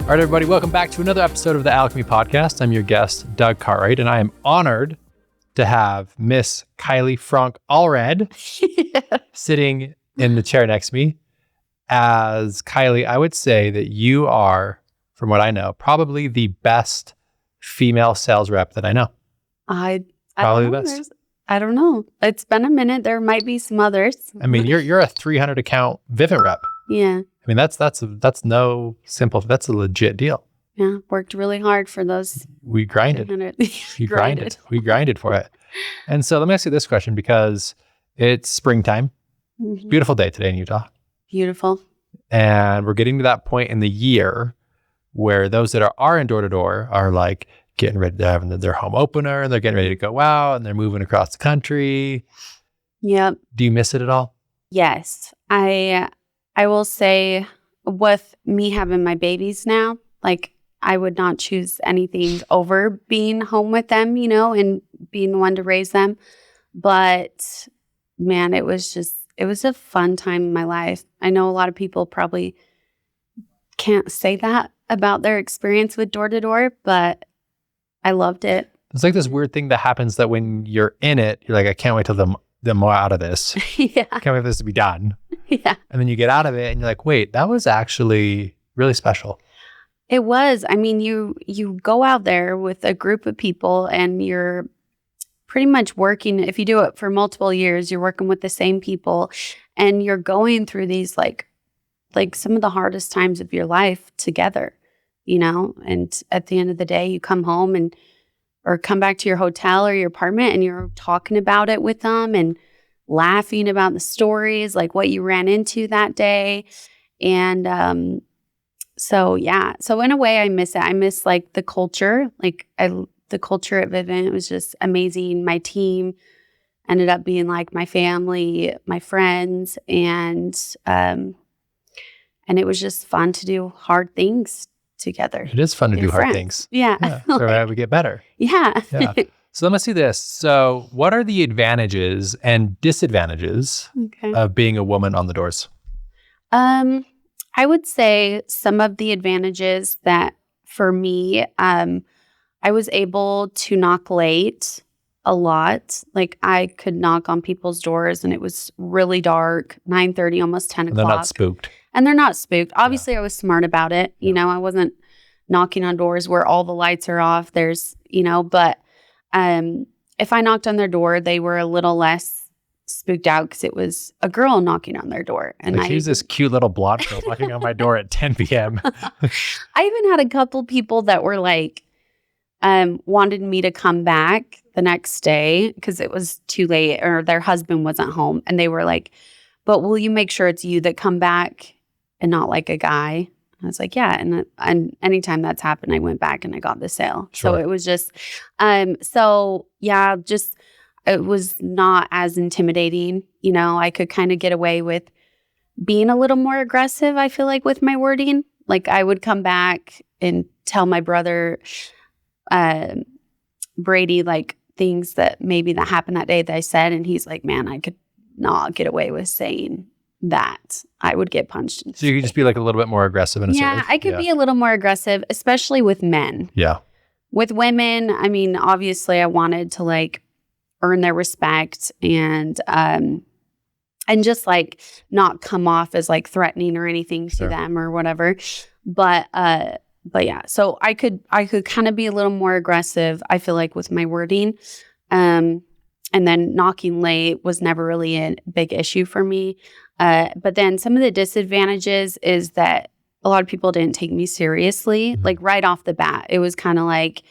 All right, everybody, welcome back to another episode of the Alchemy Podcast. I'm your guest, Doug Cartwright, and I am honored to have Miss Kylee Fronk Allred sitting in the chair next to me. As Kylee, I would say that you are, from what I know, probably the best female sales rep that I know. Probably the best. I don't know. It's been a minute. There might be some others. I mean, you're a 300 account Vivint rep. Yeah. I mean, that's no simple. That's a legit deal. Yeah. Worked really hard for those. We grinded. We grinded for it. And so let me ask you this question, because it's springtime. Mm-hmm. Beautiful day today in Utah. Beautiful. And we're getting to that point in the year where those that are in door-to-door are like getting ready to have their home opener, and they're getting ready to go out, and they're moving across the country. Yep. Do you miss it at all? Yes. I will say, with me having my babies now, like, I would not choose anything over being home with them, and being the one to raise them. But man, it was a fun time in my life. I know a lot of people probably can't say that about their experience with door-to-door, but I loved it. It's like this weird thing that happens that when you're in it, you're like, I can't wait till them more out of this. Yeah. I can't wait for this to be done. Yeah. And then you get out of it and you're like, wait, that was actually really special. It was. I mean, you go out there with a group of people and you're pretty much working. If you do it for multiple years, you're working with the same people and you're going through these like some of the hardest times of your life together, and at the end of the day, you come home or come back to your hotel or your apartment and you're talking about it with them and laughing about the stories, like what you ran into that day. And so in a way I miss it. I miss like the culture. The culture at Vivint was just amazing. My team ended up being like my family, my friends, and it was just fun to do hard things together. It is fun to do hard things. Yeah. So we get better. Yeah. So let me see this. So what are the advantages and disadvantages of being a woman on the doors? I would say some of the advantages that for me, I was able to knock late a lot. Like, I could knock on people's doors and it was really dark, 9:30, almost 10 o'clock. And they're not spooked. And they're not spooked. Obviously, I was smart about it. I wasn't knocking on doors where all the lights are off. There's, but if I knocked on their door, they were a little less spooked out because it was a girl knocking on their door. And she's this cute little blonde girl knocking on my door at 10 p.m. I even had a couple people that were like, wanted me to come back the next day because it was too late or their husband wasn't home. And they were like, but will you make sure it's you that come back and not like a guy? I was like, yeah. And anytime that's happened, I went back and I got the sale. Sure. So it was just, it was not as intimidating. I could kind of get away with being a little more aggressive, I feel like, with my wording. Like, I would come back and tell my brother, Brady, like things that happened that day that I said. And he's like, man, I could not get away with saying that. I would get punched. So you could just be like a little bit more aggressive and assertive. Yeah, I could be a little more aggressive, especially with men. Yeah. With women, I mean, obviously I wanted to like earn their respect and just like not come off as like threatening or anything to them or whatever. But yeah, so I could kind of be a little more aggressive, I feel like, with my wording. And then knocking late was never really a big issue for me. But then some of the disadvantages is that a lot of people didn't take me seriously, like right off the bat. It was kind of like,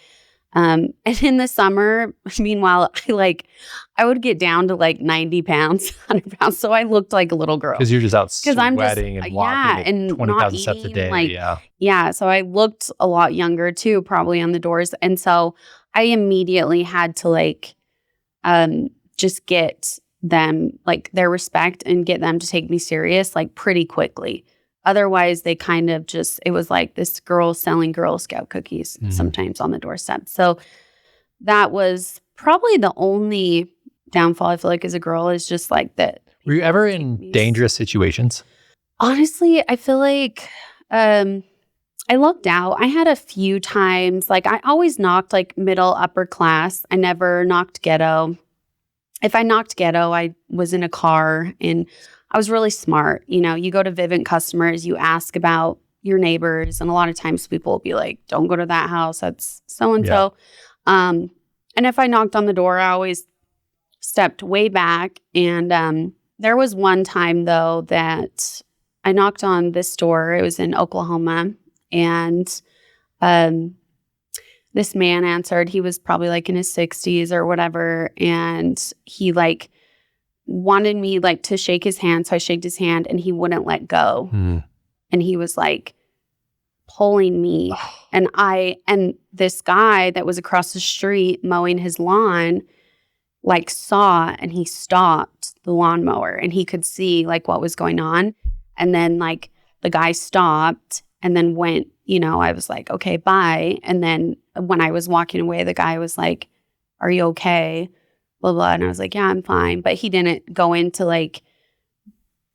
and in the summer, meanwhile, I would get down to like 90 pounds, 100 pounds. So I looked like a little girl. Because you're just out sweating and walking and 20,000 steps a day. Yeah. So I looked a lot younger too, probably on the doors. And so I immediately had to just get them like their respect and get them to take me serious like pretty quickly. Otherwise, they kind of just, it was like this girl selling Girl Scout cookies sometimes on the doorstep. So that was probably the only downfall I feel like as a girl, is just like that. Were you ever in dangerous situations? Honestly, I feel like I lucked out. I had a few times, like I always knocked like middle, upper class. I never knocked ghetto. If I knocked ghetto, I was in a car and I was really smart. You know, you go to Vivint customers, you ask about your neighbors, and a lot of times people will be like, don't go to that house. That's so-and-so. And if I knocked on the door, I always stepped way back. And there was one time, though, that I knocked on this door. It was in Oklahoma. And this man answered. He was probably like in his 60s or whatever. And he like wanted me like to shake his hand. So I shaked his hand and he wouldn't let go. And he was like pulling me. And this guy that was across the street mowing his lawn like saw, and he stopped the lawnmower and he could see like what was going on. And then like the guy stopped and then went, you know, I was like, okay, bye. And then when I was walking away, the guy was like, are you okay? Blah, blah. And I was like, yeah, I'm fine. But he didn't go into like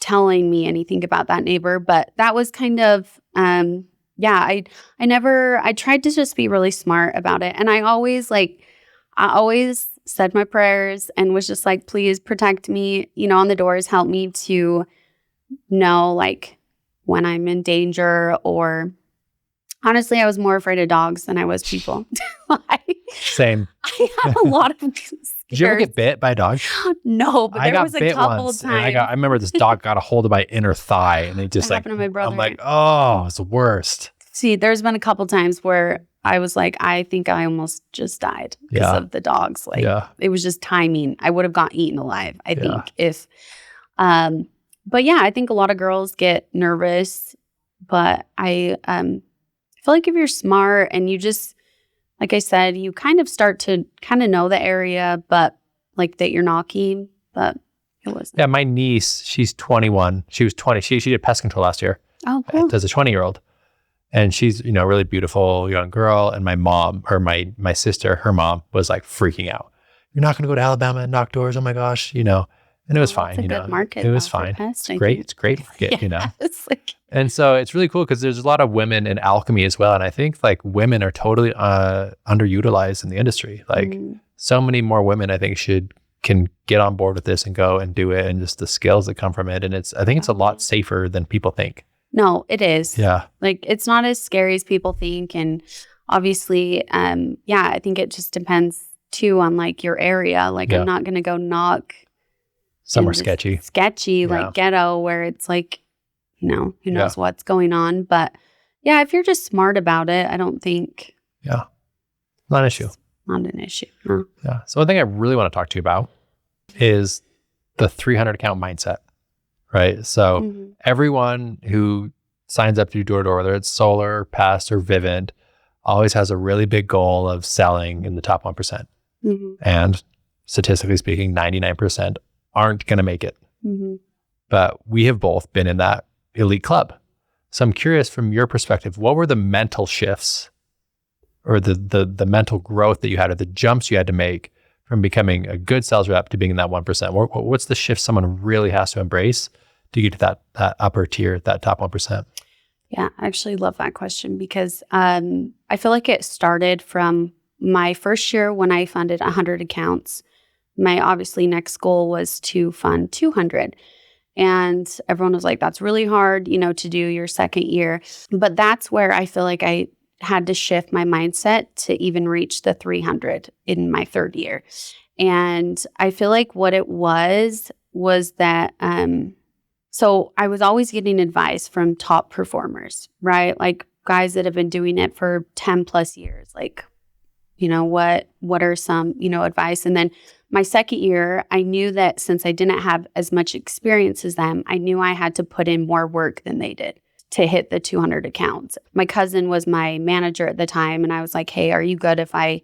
telling me anything about that neighbor. But that was kind of, I tried to just be really smart about it. And I always said my prayers and was just like, please protect me, you know, on the doors, help me to know like when I'm in danger. Or honestly, I was more afraid of dogs than I was people. Same. I had a lot of scares. Did you ever get bit by a dog? No, but there was a couple once, times. I remember this dog got a hold of my inner thigh and it just That like, happened to my brother. I'm like, oh, it's the worst. See, there's been a couple times where I was like, I think I almost just died because of the dogs. Like, it was just timing. I would have got eaten alive, I think, if. But yeah, I think a lot of girls get nervous. But I feel like if you're smart and you just, like I said, you kind of start to kind of know the area, but like that you're knocking. But it wasn't. Yeah, my niece, she's 21. She was 20. She did pest control last year. Oh, cool. As a 20-year-old. And she's, you know, a really beautiful young girl. And my mom, my sister, her mom was like freaking out. You're not going to go to Alabama and knock doors. Oh my gosh, you know. And it was fine, It's a good market. It was fine. It's great. It's great market, you know. It's like, and so it's really cool because there's a lot of women in alchemy as well. And I think like women are totally underutilized in the industry. Like so many more women I think can get on board with this and go and do it, and just the skills that come from it. And I think it's a lot safer than people think. No, it is. Yeah. Like it's not as scary as people think. And obviously, I think it just depends too on like your area. Like I'm not going to go knock somewhere sketchy, like ghetto, where it's like, you know, who knows what's going on. But yeah, if you're just smart about it, I don't think. Yeah. Not an issue. Not an issue. No. Yeah. So one thing I really want to talk to you about is the 300 account mindset, right? So everyone who signs up to do door-to-door, whether it's Solar, Past, or Vivint, always has a really big goal of selling in the top 1%. And statistically speaking, 99% aren't going to make it. But we have both been in that elite club. So I'm curious from your perspective, what were the mental shifts or the mental growth that you had, or the jumps you had to make from becoming a good sales rep to being in that 1%? What's the shift someone really has to embrace to get to that upper tier, that top 1%? Yeah, I actually love that question because I feel like it started from my first year when I funded 100 accounts. My obviously next goal was to fund 200. And everyone was like, that's really hard, you know, to do your second year. But that's where I feel like I had to shift my mindset to even reach the 300 in my third year. And I feel like what it was that, so I was always getting advice from top performers, right? Like guys that have been doing it for 10 plus years. Like, you know, what are some, you know, advice? And then my second year, I knew that since I didn't have as much experience as them, I knew I had to put in more work than they did to hit the 200 accounts. My cousin was my manager at the time, and I was like, hey, are you good if I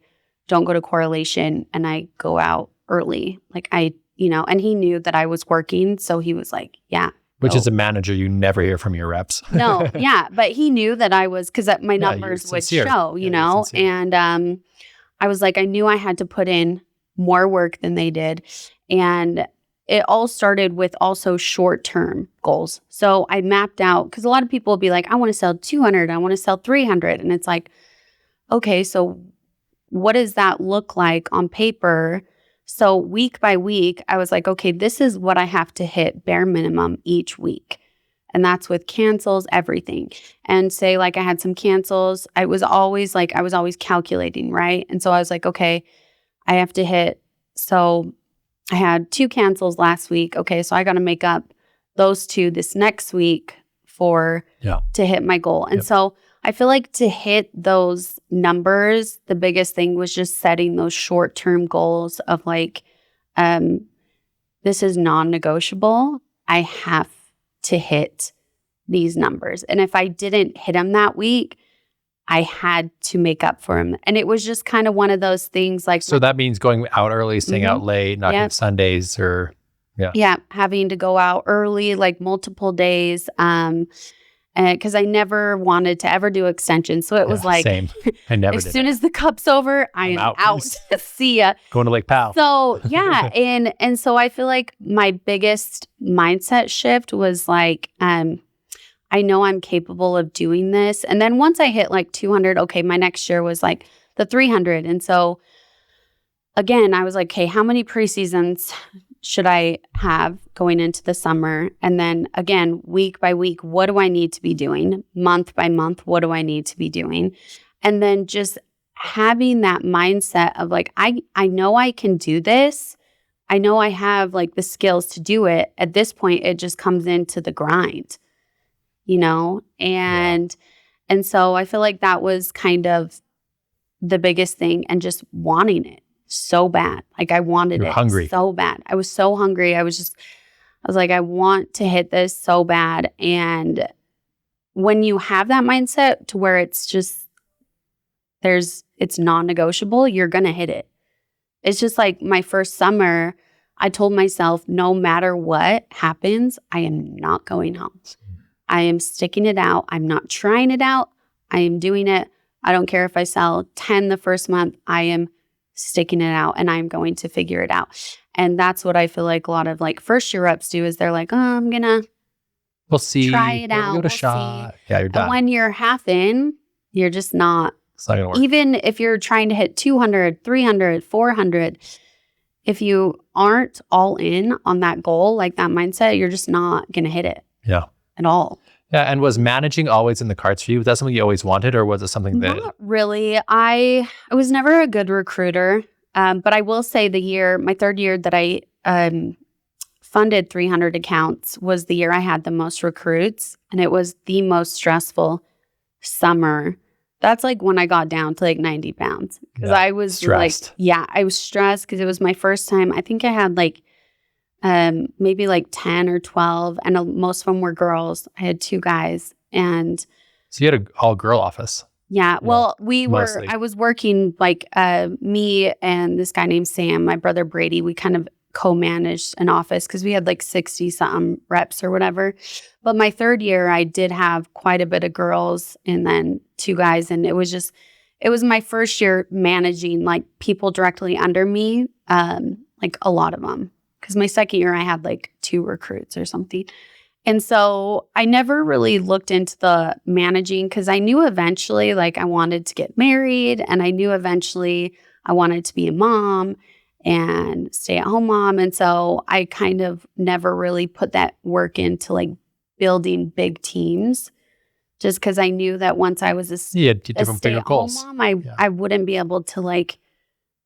don't go to correlation and I go out early? Like and he knew that I was working, so he was like, yeah. Which is a manager you never hear from your reps. No, yeah, but he knew that I was, because my numbers would show, you know, and I was like, I knew I had to put in more work than they did. And it all started with also short-term goals. So I mapped out, because a lot of people will be like, I want to sell 200, I want to sell 300. And it's like, okay, so what does that look like on paper? So week by week, I was like, okay, this is what I have to hit bare minimum each week. And that's with cancels, everything. And say like I had some cancels, I was always calculating, right? And so I was like, okay, I have to hit, so I had 2 cancels last week. Okay, so I got to make up those 2 this next week to hit my goal. And so I feel like to hit those numbers, the biggest thing was just setting those short-term goals of like, this is non-negotiable. I have to hit these numbers. And if I didn't hit them that week, I had to make up for them. And it was just kind of one of those things like... So that means going out early, staying out late, not getting Sundays or... Yeah, having to go out early, like multiple days. Because I never wanted to ever do extensions. So it was like... Same. I never did. As soon as the cup's over, I am out. See ya. Going to Lake Powell. So yeah. and so I feel like my biggest mindset shift was like... I know I'm capable of doing this. And then once I hit like 200, okay, my next year was like the 300. And so again, I was like, okay, how many preseasons should I have going into the summer? And then again, week by week, what do I need to be doing? Month by month, what do I need to be doing? And then just having that mindset of like, I know I can do this. I know I have like the skills to do it. At this point, it just comes into the grind. You know, and so I feel like that was kind of the biggest thing, and just wanting it so bad. Like I wanted it hungry. So bad. I was so hungry. I was like, I want to hit this so bad. And when you have that mindset to where it's just, it's non-negotiable, you're going to hit it. It's just like my first summer, I told myself, no matter what happens, I am not going home. I am sticking it out. I'm not trying it out. I am doing it. I don't care if I sell 10 the first month. I am sticking it out, and I'm going to figure it out. And that's what I feel like a lot of like first year reps do, is they're like, oh, I'm going to try it out. Give it a shot. Yeah, you're done. And when you're half in, you're just not. It's not going to work. Even if you're trying to hit 200, 300, 400, if you aren't all in on that goal, like that mindset, you're just not going to hit it. Yeah. At all. Yeah. And was managing always in the cards for you? Was that something you always wanted, or was it something that... Not really. I was never a good recruiter. But I will say my third year that I funded 300 accounts was the year I had the most recruits. And it was the most stressful summer. That's like when I got down to like 90 pounds. Because I was stressed. I was stressed because it was my first time. I think I had like maybe like 10 or 12, and most of them were girls. I had 2 guys, and so you had an all girl office. Yeah. Well, I was working like me and this guy named Sam, my brother Brady, we kind of co-managed an office because we had like 60 something reps or whatever. But my third year, I did have quite a bit of girls and then 2 guys. And it was my first year managing like people directly under me, like a lot of them. Because my second year, I had like 2 recruits or something. And so I never really looked into the managing, because I knew eventually like I wanted to get married, and I knew eventually I wanted to be a mom and stay-at-home mom. And so I kind of never really put that work into like building big teams, just because I knew that once I was a stay-at-home mom, I wouldn't be able to like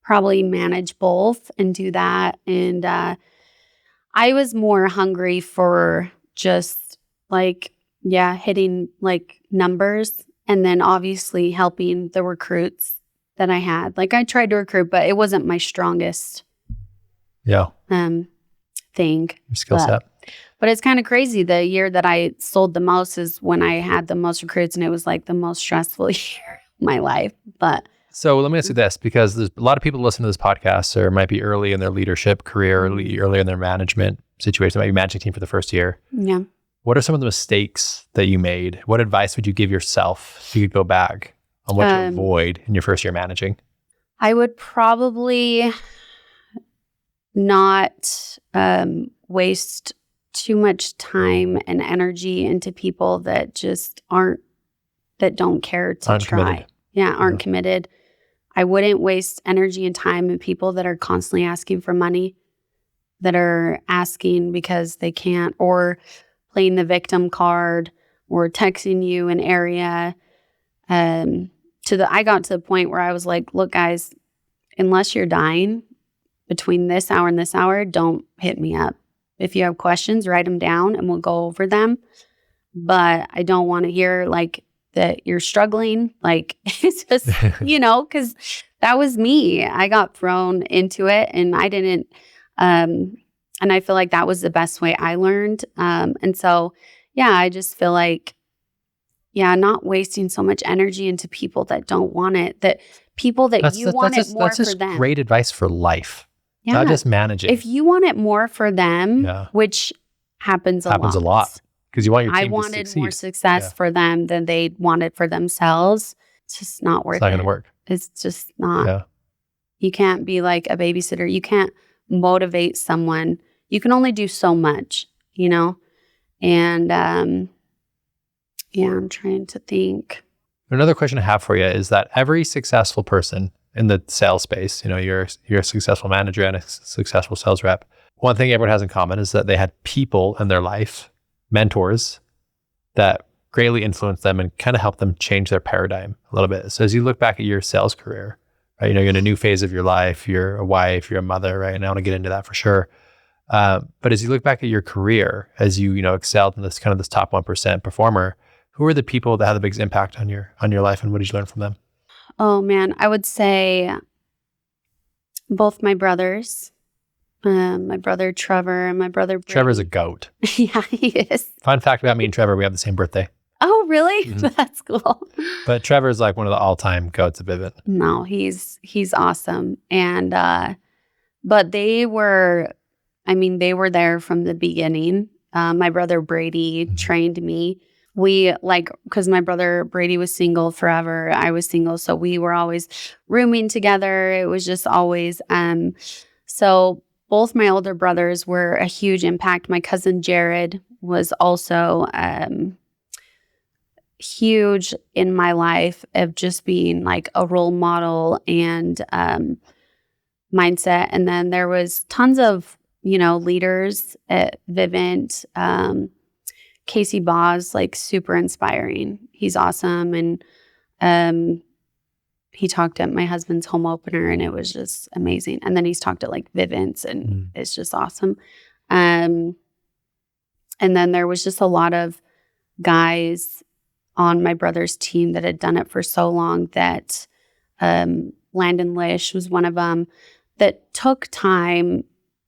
probably manage both and do that. And I was more hungry for just like, hitting like numbers, and then obviously helping the recruits that I had. Like I tried to recruit, but it wasn't my strongest thing. Your skill set. But it's kind of crazy. The year that I sold the most is when I had the most recruits, and it was like the most stressful year of my life. But so let me ask you this, because there's a lot of people listen to this podcast or might be early in their leadership career, early in their management situation, might be managing a team for the first year. Yeah. What are some of the mistakes that you made? What advice would you give yourself if you could go back on what to avoid in your first year managing? I would probably not waste too much time and energy into people that just that don't care to aren't try. Committed. Yeah, aren't committed. I wouldn't waste energy and time in people that are constantly asking for money, that are asking because they can't, or playing the victim card, or texting you an area. I got to the point where I was like, look, guys, unless you're dying between this hour and this hour, don't hit me up. If you have questions, write them down and we'll go over them. But I don't want to hear like that you're struggling. Like, it's just, because that was me. I got thrown into it and I didn't, and I feel like that was the best way I learned. And so, I just feel like, not wasting so much energy into people that don't want it, that people that want it more for them. That's great advice for life. Yeah. Not just managing. If you want it more for them, which happens a lot. Because you want your team to succeed. I wanted more success for them than they wanted for themselves. It's just not worth it. It's not going to work. It's just not. Yeah. You can't be like a babysitter. You can't motivate someone. You can only do so much, And I'm trying to think. Another question I have for you is that every successful person in the sales space, you're a successful manager and a successful sales rep. One thing everyone has in common is that they had people in their life, mentors, that greatly influenced them and kind of helped them change their paradigm a little bit. So as you look back at your sales career, right, you're in a new phase of your life, you're a wife, you're a mother, right? And I want to get into that for sure. But as you look back at your career, as you excelled in this top 1% performer, who are the people that had the biggest impact on your life, and what did you learn from them? Oh man, I would say both my brothers, my brother Trevor and my brother Brady. Trevor's a goat. Yeah, he is. Fun fact about me and Trevor, we have the same birthday. Oh, really? Mm-hmm. That's cool. But Trevor's like one of the all-time goats of Vivint. No, he's awesome. And but they were there from the beginning. My brother Brady trained me. Because my brother Brady was single forever, I was single, so we were always rooming together. It was just always, so both my older brothers were a huge impact. My cousin Jared was also huge in my life of just being like a role model and mindset. And then there was tons of, leaders at Vivint, Casey Boz, like super inspiring. He's awesome. And he talked at my husband's home opener and it was just amazing. And then he's talked at like Vivint's and it's just awesome. And then there was just a lot of guys on my brother's team that had done it for so long that Landon Lish was one of them that took time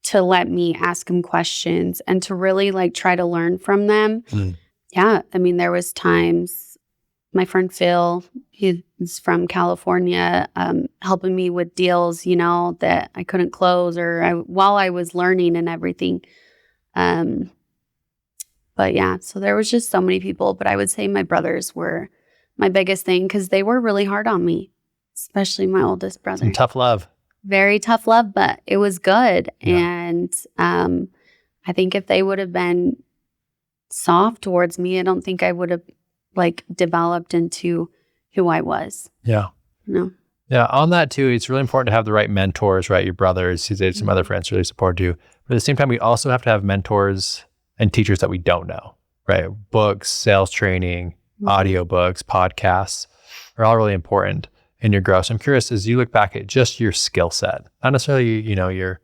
to let me ask him questions and to really like try to learn from them. Yeah. There was times my friend Phil, he's from California, helping me with deals, that I couldn't close while I was learning and everything. But yeah, so there was just so many people, but I would say my brothers were my biggest thing because they were really hard on me, especially my oldest brother. Some tough love. Very tough love, but it was good. Yeah. And I think if they would have been soft towards me, I don't think I would have developed into who I was. Yeah. No. Yeah. On that too, it's really important to have the right mentors, right? Your brothers, some other friends really support you. But at the same time, we also have to have mentors and teachers that we don't know, right? Books, sales training, audiobooks, podcasts are all really important in your growth. So I'm curious, as you look back at just your skill set, not necessarily, your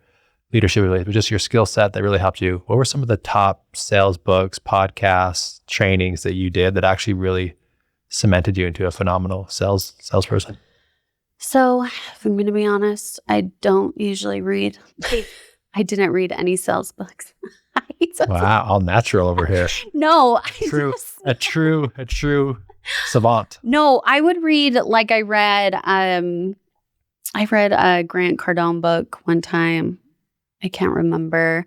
leadership abilities, but just your skill set that really helped you. What were some of the top sales books, podcasts, trainings that you did that actually really cemented you into a phenomenal salesperson? So if I'm going to be honest, I don't usually read. I didn't read any sales books. Wow, all natural over here. No, a true savant. No, I would read, I read a Grant Cardone book one time. I can't remember.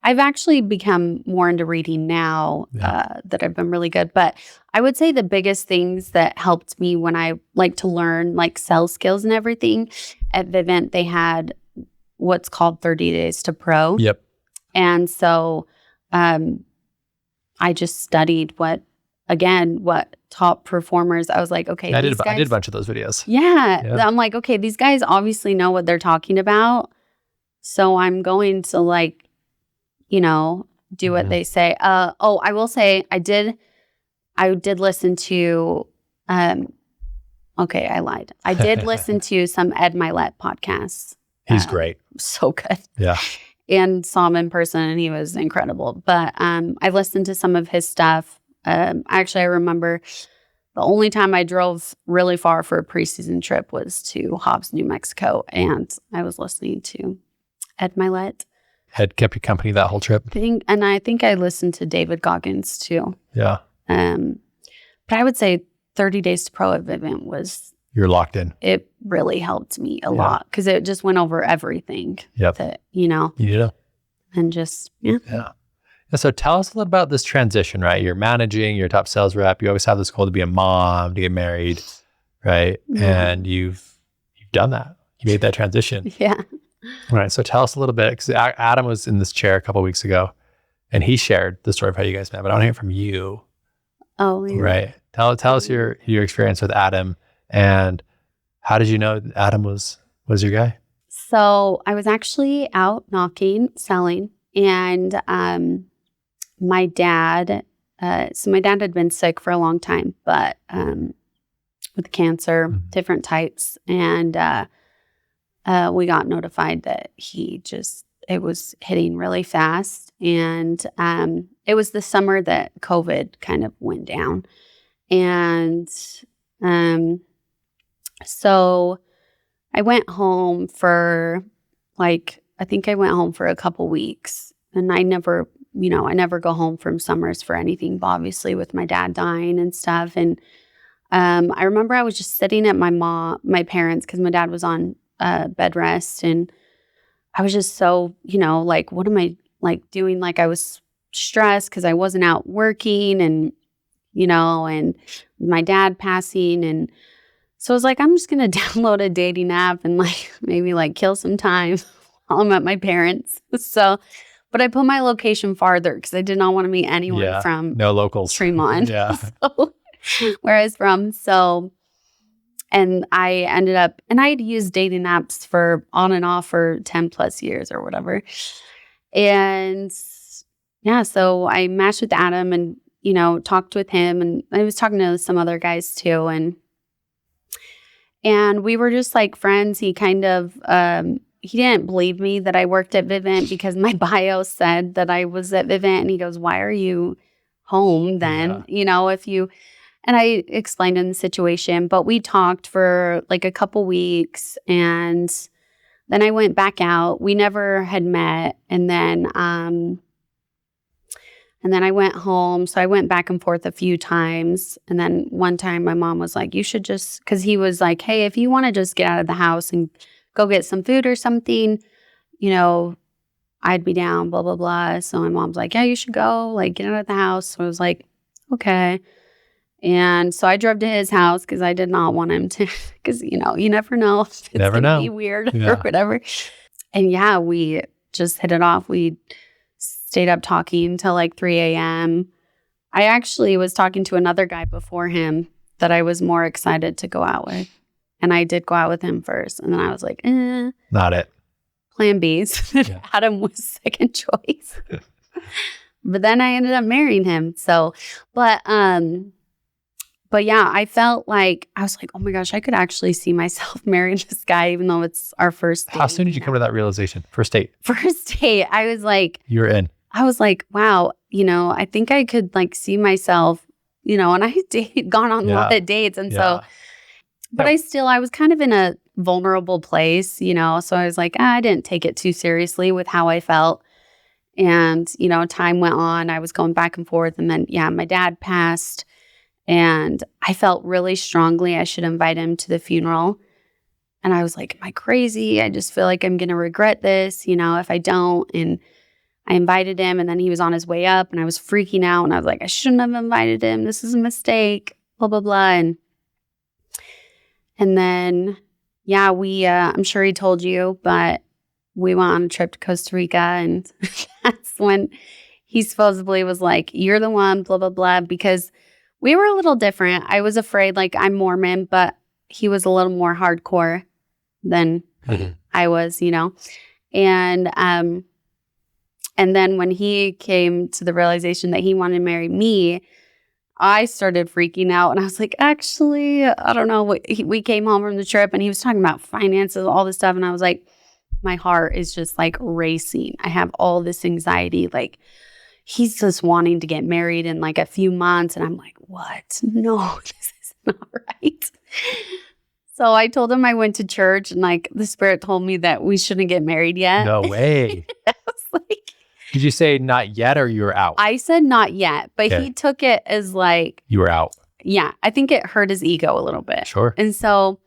I've actually become more into reading now that I've been really good. But I would say the biggest things that helped me when I like to learn sales skills and everything at Vivint, they had what's called 30 Days to Pro. Yep. And so I just studied what top performers, I was like, okay, I did a bunch of those videos. Yeah. I'm like, okay, these guys obviously know what they're talking about. So I'm going to like, do what they say. I will say I did listen to, okay, I lied. I did listen to some Ed Milet podcasts. He's great. So good. Yeah. And saw him in person and he was incredible. But I listened to some of his stuff. Actually, I remember the only time I drove really far for a preseason trip was to Hobbs, New Mexico. And I was listening to Ed Milet. Had kept you company that whole trip? I think I listened to David Goggins too. Yeah. But I would say 30 Days to Pro at Vivint was... You're locked in. It really helped me a lot because it just went over everything. Yep. That, Yeah. And just, yeah. So tell us a little about this transition, right? You're managing, you're a top sales rep. You always have this goal to be a mom, to get married, right? Yeah. And you've done that. You made that transition. Yeah. All right. So tell us a little bit, because Adam was in this chair a couple of weeks ago and he shared the story of how you guys met, but I want to hear from you. Oh, yeah. Right. Tell us your experience with Adam and how did you know Adam was your guy? So I was actually out knocking, selling, and my dad had been sick for a long time, but with cancer, different types, and we got notified that it was hitting really fast, and it was the summer that COVID kind of went down, and so I went home for a couple weeks, and I never go home from summers for anything, obviously with my dad dying and stuff. And I remember I was just sitting at my parents, because my dad was on bed rest, and I was just so, like, what am I like doing? Like, I was stressed because I wasn't out working, and and my dad passing, and so I was like, I'm just going to download a dating app and like maybe like kill some time while I'm at my parents. So, but I put my location farther because I did not want to meet anyone from no locals. Tremont. Yeah. So, where I was from. So, and I ended up, and I had used dating apps for on and off for 10 plus years or whatever. And yeah, so I matched with Adam and, talked with him, and I was talking to some other guys too. And we were just like friends. He kind of, he didn't believe me that I worked at Vivint because my bio said that I was at Vivint. And he goes, why are you home then? Yeah. And I explained in the situation, but we talked for like a couple weeks, and then I went back out. We never had met. And then I went home. So I went back and forth a few times. And then one time my mom was like, you should just, because he was like, hey, if you want to just get out of the house and go get some food or something, I'd be down, blah, blah, blah. So my mom's like, yeah, you should go, like, get out of the house. So I was like, okay. And so I drove to his house because I did not want him to, because, you never know if it's going to be weird or whatever. And yeah, we just hit it off. We stayed up talking till like 3 a.m. I actually was talking to another guy before him that I was more excited to go out with. And I did go out with him first. And then I was like, not it. Plan B's. Yeah. Adam was second choice. But then I ended up marrying him. So, but yeah, I felt like, I was like, oh my gosh, I could actually see myself marrying this guy, even though it's our first date. How soon did you come to that realization? First date? First date. I was like, you're in. I was like, wow, I think I could like see myself, and I had gone on a lot of dates. And so, but I was kind of in a vulnerable place, so I was like, I didn't take it too seriously with how I felt. And, time went on, I was going back and forth. And then, my dad passed, and I felt really strongly I should invite him to the funeral. And I was like, am I crazy? I just feel like I'm going to regret this, if I don't. And I invited him, and then he was on his way up, and I was freaking out, and I was like, I shouldn't have invited him. This is a mistake, blah, blah, blah. And then, we, I'm sure he told you, but we went on a trip to Costa Rica, and that's when he supposedly was like, you're the one, blah, blah, blah, because we were a little different. I was afraid, like, I'm Mormon, but he was a little more hardcore than I was, you know? And then when he came to the realization that he wanted to marry me, I started freaking out. And I was like, actually, I don't know. We came home from the trip and he was talking about finances, all this stuff. And I was like, my heart is just like racing. I have all this anxiety. Like, he's just wanting to get married in like a few months. And I'm like, what? No, this is not right. So I told him I went to church and like the Spirit told me that we shouldn't get married yet. No way. I was like, did you say not yet or you were out? I said not yet, but he took it as like, you were out. Yeah. I think it hurt his ego a little bit. Sure. And so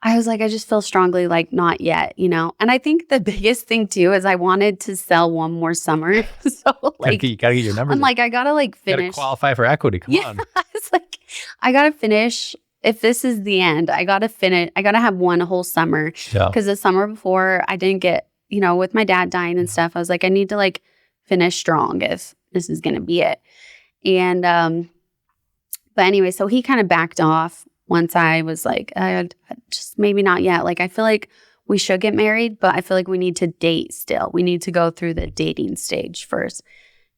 I was like, I just feel strongly like not yet, you know? And I think the biggest thing too is I wanted to sell one more summer. So like, you gotta get your numbers. I'm like, I gotta like finish. You gotta qualify for equity. Come on. I was like, I gotta finish. If this is the end, I gotta finish. I gotta have one whole summer. Yeah. Because the summer before I didn't get, you know, with my dad dying and stuff, I was like, I need to like finish strong if this is gonna be it. And but anyway, so he kind of backed off once I was like, just maybe not yet. Like, I feel like we should get married, but I feel like we need to date still. We need to go through the dating stage first.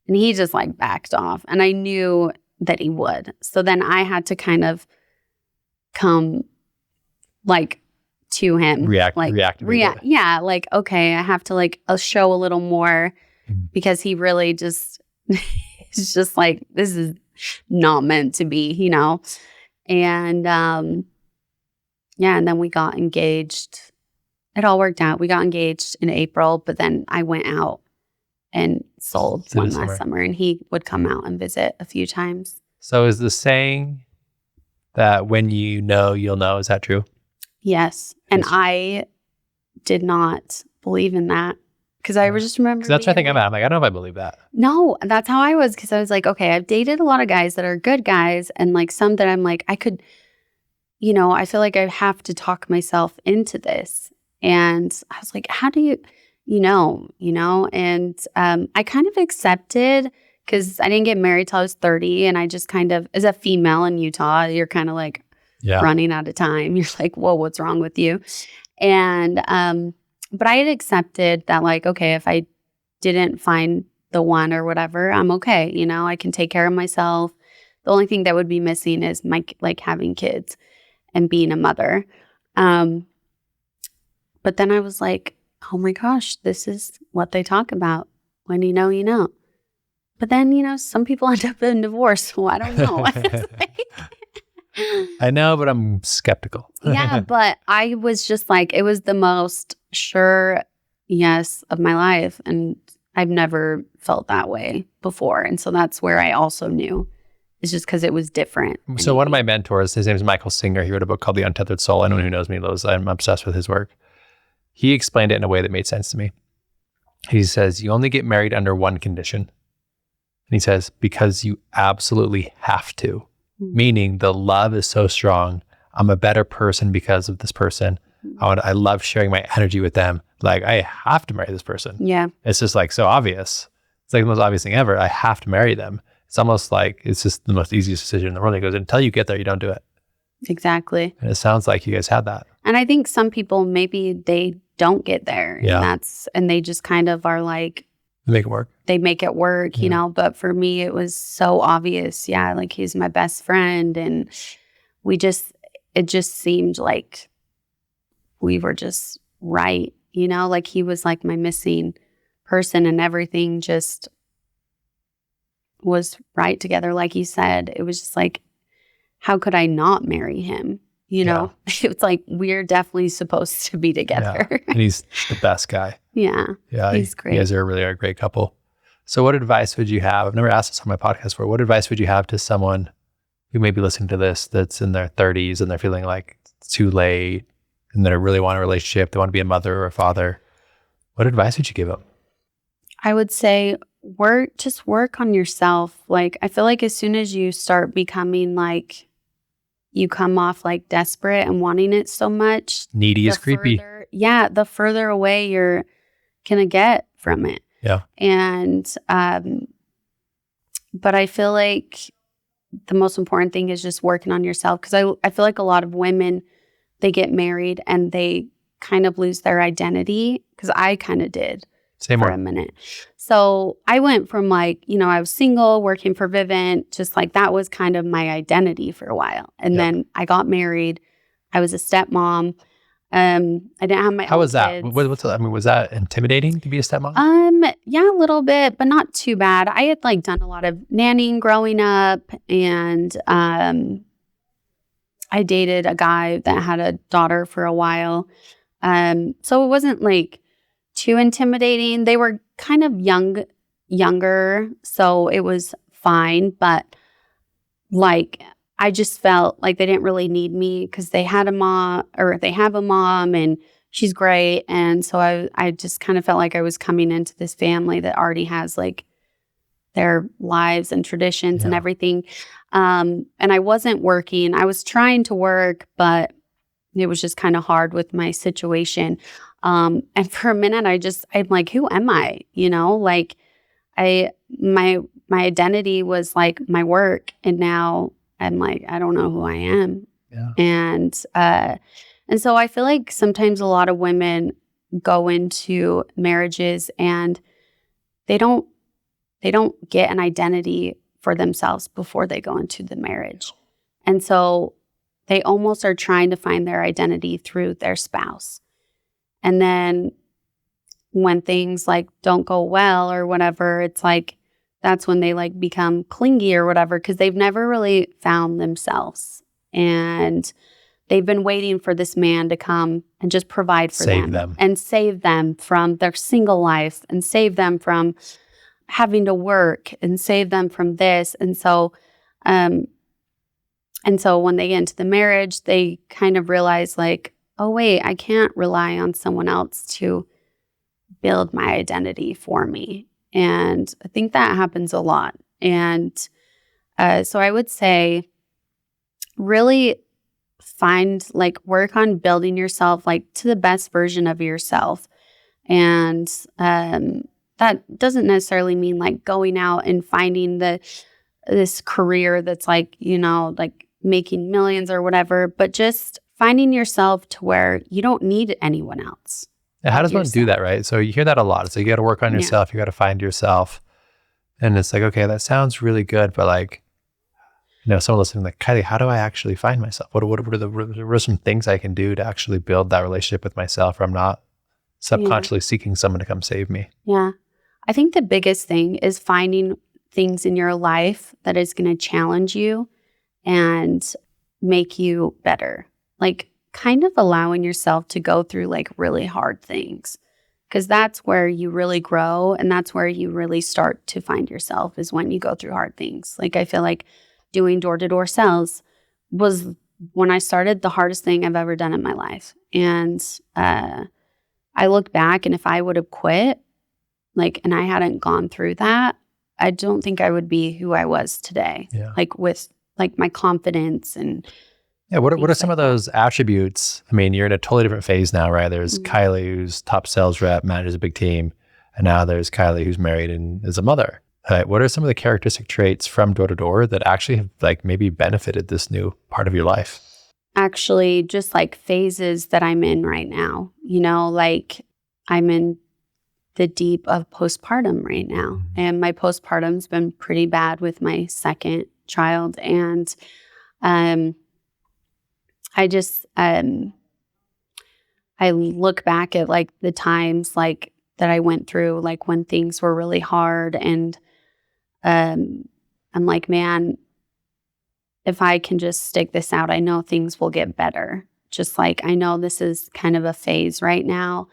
And he just like backed off. And I knew that he would. So then I had to kind of come like to him. React. Yeah. Like, okay, I have to like show a little more because he really just, it's just like, this is not meant to be, you know? And yeah, and then we got engaged. It all worked out. We got engaged in April, but then I went out and sold one last summer, and he would come out and visit a few times. So is the saying that when you know, you'll know, is that true? Yes. And I did not believe in that because I just remember. That's what I think I'm at. I'm like, I don't know if I believe that. No, that's how I was, because I was like, okay, I've dated a lot of guys that are good guys and like some that I'm like, I could, you know, I feel like I have to talk myself into this. And I was like, how do you know, and I kind of accepted because I didn't get married till I was 30. And I just kind of, as a female in Utah, you're kind of like running out of time. You're like, whoa, what's wrong with you? And, but I had accepted that like, okay, if I didn't find the one or whatever, I'm okay. You know, I can take care of myself. The only thing that would be missing is my, like having kids and being a mother. But then I was like, oh my gosh, this is what they talk about. When you know, you know. But then, you know, some people end up in divorce. So I don't know. I know, but I'm skeptical. Yeah, but I was just like, it was the most sure yes of my life. And I've never felt that way before. And so that's where I also knew. It's just because it was different. So one of my mentors, his name is Michael Singer. He wrote a book called The Untethered Soul. Anyone who knows me knows I'm obsessed with his work. He explained it in a way that made sense to me. He says, you only get married under one condition. And he says, because you absolutely have to. Meaning the love is so strong. I'm a better person because of this person. I love sharing my energy with them. Like, I have to marry this person. Yeah. It's just like so obvious. It's like the most obvious thing ever. I have to marry them. It's almost like it's just the most easiest decision in the world. He goes, until you get there, you don't do it. Exactly. And it sounds like you guys had that. And I think some people, maybe they don't get there. Yeah. And they just kind of are like, They make it work. They make it work, you know. But for me, it was so obvious. Yeah, like he's my best friend. And it just seemed like we were just right, you know, like he was like my missing person and everything just was right together. Like you said, it was just like, how could I not marry him? You know, it's like we're definitely supposed to be together. Yeah. And he's the best guy. Yeah. He's great. You guys are really a great couple. So what advice would you have? I've never asked this on my podcast before. What advice would you have to someone who may be listening to this that's in their 30s and they're feeling like it's too late and they really want a relationship, they want to be a mother or a father? What advice would you give them? I would say work on yourself. Like, I feel like as soon as you start becoming like, you come off like desperate and wanting it so much. Needy is creepy. the further away you're going to get from it. Yeah. And, but I feel like the most important thing is just working on yourself. Cause I feel like a lot of women, they get married and they kind of lose their identity. Cause I kind of did for a minute. So I went from like, I was single, working for Vivint, just like that was kind of my identity for a while. And then I got married. I was a stepmom. I didn't have my How own was that? kids. Was that intimidating to be a stepmom? Yeah, a little bit, but not too bad. I had like done a lot of nannying growing up, and I dated a guy that had a daughter for a while. So it wasn't like too intimidating. They were kind of younger, so it was fine, but like I just felt like they didn't really need me because they have a mom and she's great. And so I just kind of felt like I was coming into this family that already has like their lives and traditions and everything. And I wasn't working. I was trying to work, but it was just kind of hard with my situation. And for a minute, I'm like, who am I? Like my identity was like my work, and now I'm like, I don't know who I am. Yeah. And so I feel like sometimes a lot of women go into marriages and they don't get an identity for themselves before they go into the marriage. And so they almost are trying to find their identity through their spouse. And then when things like don't go well or whatever, it's like that's when they like become clingy or whatever, because they've never really found themselves. And they've been waiting for this man to come and just provide for them and save them from their single life and save them from having to work and save them from this. And so when they get into the marriage, they kind of realize like, oh, wait, I can't rely on someone else to build my identity for me. And I think that happens a lot. And so I would say really work on building yourself like to the best version of yourself. And that doesn't necessarily mean like going out and finding this career that's like, like making millions or whatever, but just finding yourself to where you don't need anyone else. Yeah, how does one do that, right? So you hear that a lot. So you got to work on yourself. You got to find yourself. And it's like, okay, that sounds really good, but like, someone listening like, Kylee, how do I actually find myself? What are some things I can do to actually build that relationship with myself where I'm not subconsciously seeking someone to come save me? Yeah. I think the biggest thing is finding things in your life that is going to challenge you and make you better. Like kind of allowing yourself to go through like really hard things, because that's where you really grow and that's where you really start to find yourself, is when you go through hard things. Like I feel like doing door-to-door sales was, when I started, the hardest thing I've ever done in my life. And I look back, and if I would have quit, and I hadn't gone through that, I don't think I would be who I was today. Yeah. Like with like my confidence and what are some of those attributes? I mean, you're in a totally different phase now, right? There's Kylee, who's top sales rep, manages a big team, and now there's Kylee, who's married and is a mother. What are some of the characteristic traits from door to door that actually have like maybe benefited this new part of your life? Actually, just like phases that I'm in right now. Like I'm in the deep of postpartum right now, and my postpartum's been pretty bad with my second child, and I just I look back at like the times like that I went through, like when things were really hard, and I'm like, man, if I can just stick this out, I know things will get better. Just like I know this is kind of a phase right now.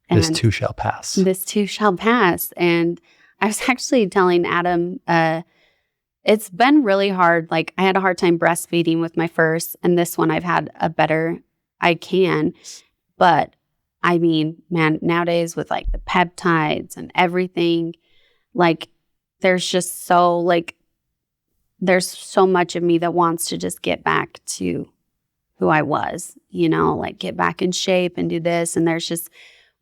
And this too shall pass. This too shall pass. And I was actually telling Adam, it's been really hard. Like I had a hard time breastfeeding with my first, and this one I've had I can. But I mean, man, nowadays with like the peptides and everything, like there's just there's so much of me that wants to just get back to who I was, like get back in shape and do this. And there's just,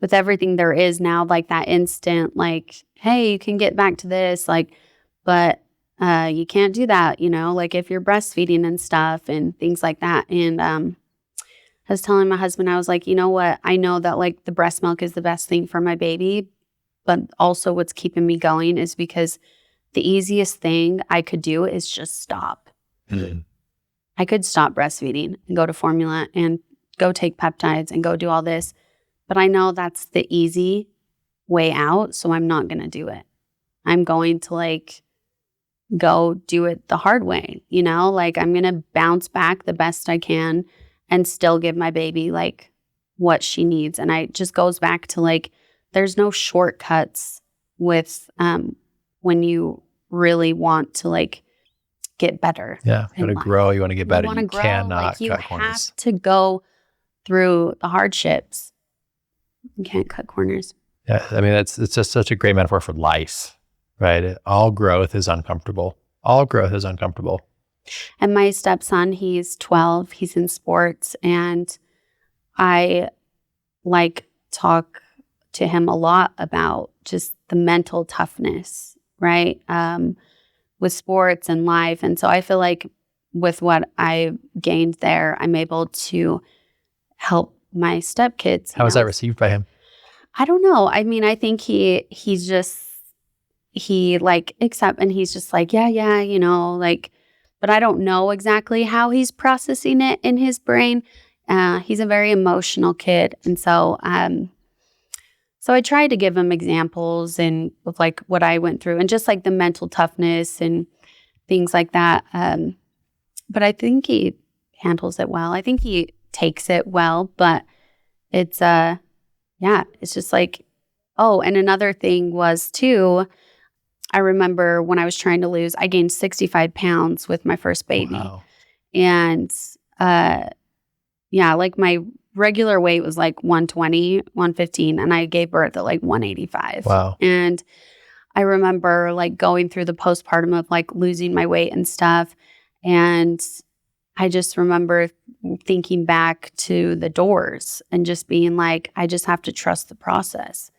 with everything there is now, like that instant, like, hey, you can get back to this, like, but you can't do that, like if you're breastfeeding and stuff and things like that. And I was telling my husband, I was like, you know what? I know that like the breast milk is the best thing for my baby, but also what's keeping me going is because the easiest thing I could do is just stop. Mm-hmm. I could stop breastfeeding and go to formula and go take peptides and go do all this. But I know that's the easy way out, so I'm not going to do it. I'm going to like go do it the hard way, like I'm going to bounce back the best I can and still give my baby like what she needs. And it just goes back to like, there's no shortcuts with when you really want to like get better. Yeah. You want to grow. You want to get better. You grow, cannot like, you cut corners. have to go through the hardships. You can't cut corners. Yeah. I mean, it's just such a great metaphor for life, right? All growth is uncomfortable. All growth is uncomfortable. And my stepson, he's 12. He's in sports. And I like talk to him a lot about just the mental toughness, right? With sports and life. And so I feel like with what I gained there, I'm able to help my stepkids. How was that received by him? I don't know. I mean, I think he like accept, and he's just like, yeah, like, but I don't know exactly how he's processing it in his brain. He's a very emotional kid. And so, so I tried to give him examples and of like what I went through and just like the mental toughness and things like that. But I think he handles it well. I think he takes it well, but it's, it's just like, oh, and another thing was too, I remember when I was trying to lose, I gained 65 pounds with my first baby. Wow. And, like my regular weight was like 120, 115, and I gave birth at like 185. Wow. And I remember like going through the postpartum of like losing my weight and stuff. And I just remember thinking back to the doors and just being like, I just have to trust the process.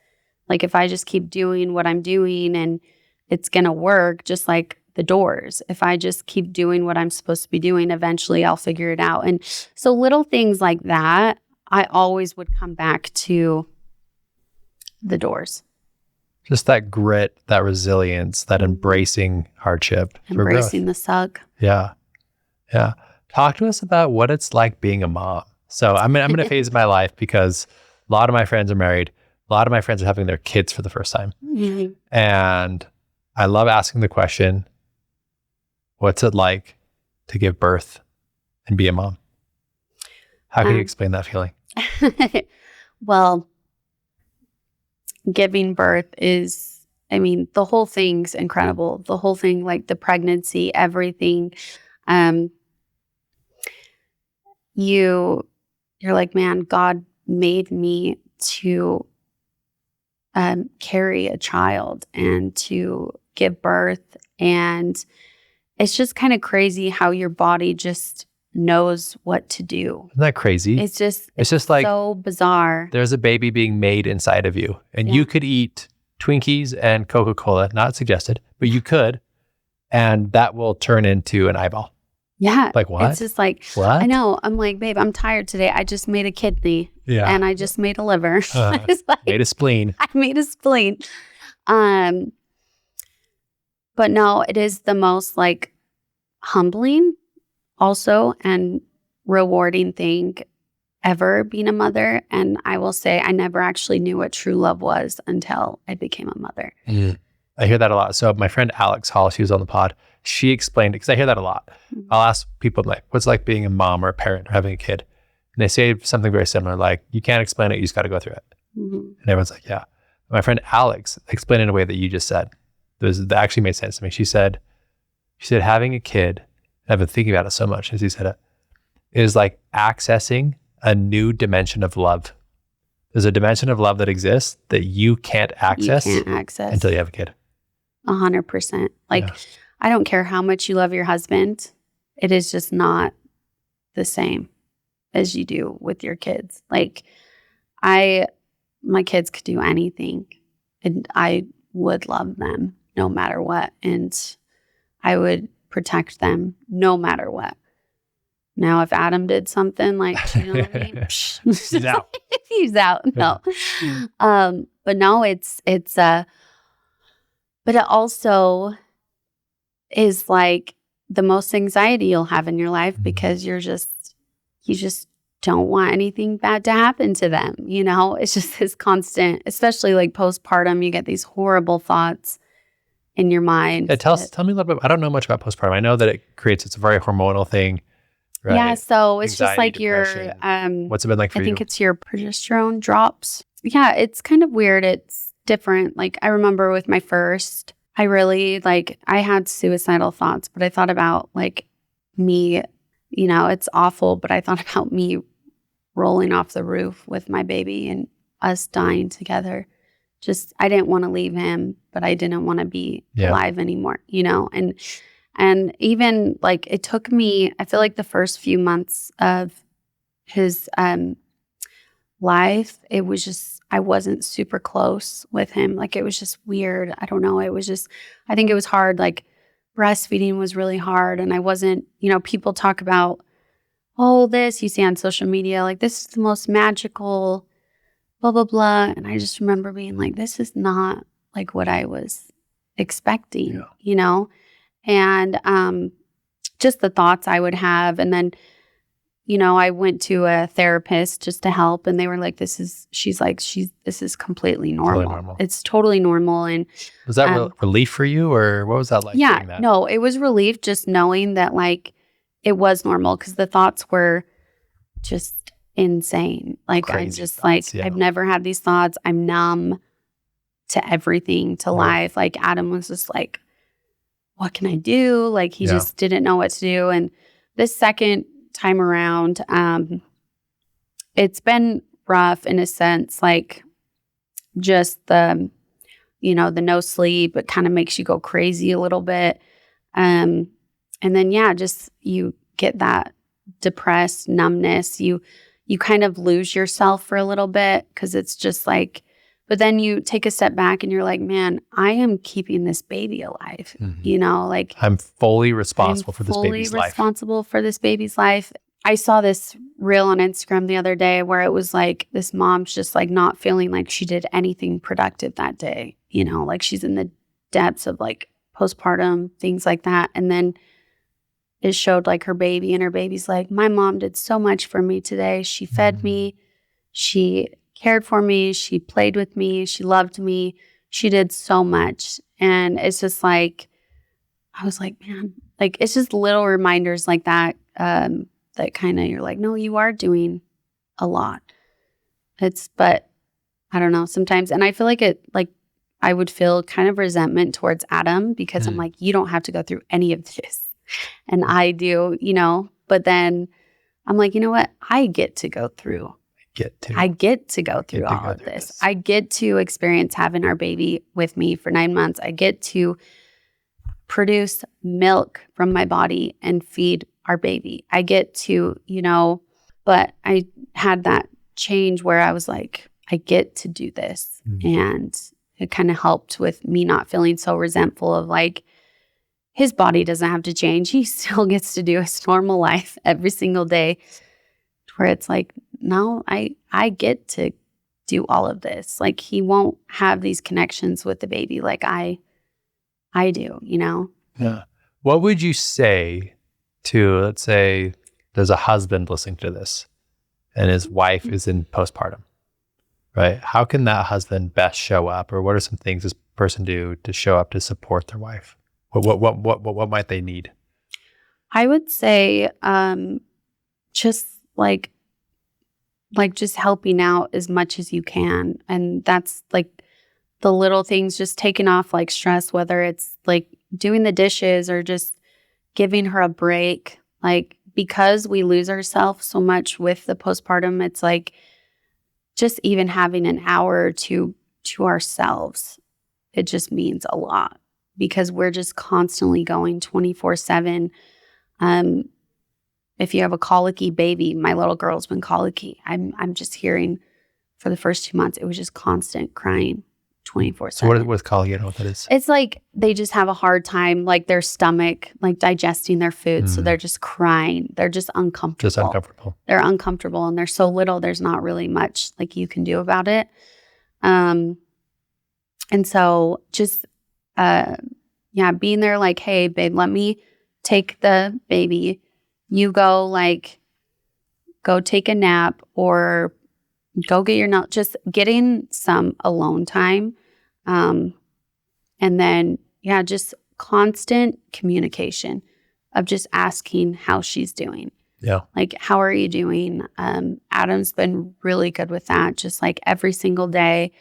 Like if I just keep doing what I'm doing and it's going to work, just like the doors. If I just keep doing what I'm supposed to be doing, eventually I'll figure it out. And so little things like that, I always would come back to the doors. Just that grit, that resilience, that embracing hardship. Embracing the suck. Yeah. Yeah. Talk to us about what it's like being a mom. So I'm in a phase of my life because a lot of my friends are married. A lot of my friends are having their kids for the first time. Mm-hmm. And I love asking the question, what's it like to give birth and be a mom? How can you explain that feeling? Well, giving birth is, I mean, the whole thing's incredible. The whole thing, like the pregnancy, everything. You're like, man, God made me to carry a child and to give birth. And it's just kind of crazy how your body just knows what to do. Isn't that crazy? It's just like so bizarre. There's a baby being made inside of you, and you could eat Twinkies and Coca-Cola, not suggested, but you could, and that will turn into an eyeball. Yeah. Like what? It's just like, what? I know. I'm like, babe, I'm tired today. I just made a kidney. Yeah. And I just made a liver. Made a spleen. I made a spleen. But no, it is the most like humbling also and rewarding thing ever being a mother. And I will say I never actually knew what true love was until I became a mother. Mm. I hear that a lot. So my friend Alex Hall, she was on the pod. She explained it because I hear that a lot. Mm-hmm. I'll ask people like, what's it like being a mom or a parent or having a kid? And they say something very similar, like, you can't explain it, you just got to go through it. Mm-hmm. And everyone's like, yeah. My friend Alex explained it in a way that you just said. That actually made sense to me. She said, having a kid, I've been thinking about it so much as he said it, is like accessing a new dimension of love. There's a dimension of love that exists that you can't access, until you have a kid. 100%. Like, yeah. I don't care how much you love your husband. It is just not the same. as you do with your kids. Like my kids could do anything and I would love them no matter what. And I would protect them no matter what. Now, if Adam did something like, you know what I mean? He's out. He's out. No. But no, but it also is like the most anxiety you'll have in your life because you just don't want anything bad to happen to them. You know, it's just this constant, especially like postpartum, you get these horrible thoughts in your mind. Yeah, tell me a little bit. I don't know much about postpartum. I know that it's a very hormonal thing. Right? Yeah, so it's Anxiety, just like depression. What's it been like for you? I think it's your progesterone drops. Yeah, it's kind of weird. It's different. Like I remember with my first, I really I had suicidal thoughts, but I thought about like me, you know, it's awful, but I thought about me rolling off the roof with my baby and us dying together. Just, I didn't want to leave him, but I didn't want to be alive anymore, you know? And even like it took me, I feel like the first few months of his life, it was just, I wasn't super close with him. Like it was just weird. I don't know. It was just, I think it was hard. Like breastfeeding was really hard. And I wasn't, you know, people talk about, oh, this you see on social media, like this is the most magical, blah, blah, blah. And I just remember being like, this is not like what I was expecting, you know? And just the thoughts I would have. And then, you know, I went to a therapist just to help. And they were like, this is completely normal. Totally normal. It's totally normal. And was that relief for you, or what was that like? Yeah, that? No, it was relief just knowing that like it was normal because the thoughts were just insane. Like crazy I just thoughts, I've never had these thoughts. I'm numb to everything, to life. Like Adam was just like, what can I do? Like he just didn't know what to do. And this second time around, it's been rough in a sense, like just the, you know, the no sleep, it kind of makes you go crazy a little bit. And then, just you get that depressed numbness. You kind of lose yourself for a little bit because it's just like, but then you take a step back and you're like, man, I am keeping this baby alive. You know, like I'm fully responsible for this baby's life. Responsible for this baby's life. I saw this reel on Instagram the other day where it was like this mom's just like not feeling like she did anything productive that day. You know, like she's in the depths of like postpartum, things like that. And then it showed like her baby, and her baby's like, my mom did so much for me today. She fed me. She cared for me. She played with me. She loved me. She did so much. And it's just like, I was like, man, like it's just little reminders like that, that kind of, you're like, no, you are doing a lot. But I don't know, sometimes. And I feel like I would feel kind of resentment towards Adam because I'm like, you don't have to go through any of this. And I do, you know, but then I'm like, you know what? I get to go through. I get to go through all of this. I get to experience having our baby with me for 9 months. I get to produce milk from my body and feed our baby. I get to, you know, but I had that change where I was like, I get to do this. And it kind of helped with me not feeling so resentful of like, his body doesn't have to change. He still gets to do his normal life every single day, where it's like, no, I get to do all of this. Like he won't have these connections with the baby like I do, you know? Yeah. What would you say to, let's say there's a husband listening to this and his wife is in postpartum, right? How can that husband best show up, or what are some things this person do to show up to support their wife? What might they need? I would say just like just helping out as much as you can. And that's like the little things, just taking off like stress, whether it's like doing the dishes or just giving her a break. Like because we lose ourselves so much with the postpartum, it's like just even having an hour or two to ourselves, it just means a lot. Because we're just constantly going 24/7. if you have a colicky baby, my little girl's been colicky. I'm just hearing for the first 2 months, it was just constant crying 24/7. So what's colicky? I don't know what that is. It's like they just have a hard time, like their stomach, like digesting their food. So they're just crying. They're just uncomfortable. Just uncomfortable. They're uncomfortable and they're so little, there's not really much like you can do about it. And so just, being there like, hey, babe, let me take the baby. You go take a nap or go get your nail, just getting some alone time. And then, just constant communication of just asking how she's doing. Yeah. Like, how are you doing? Adam's been really good with that. Just like every single day,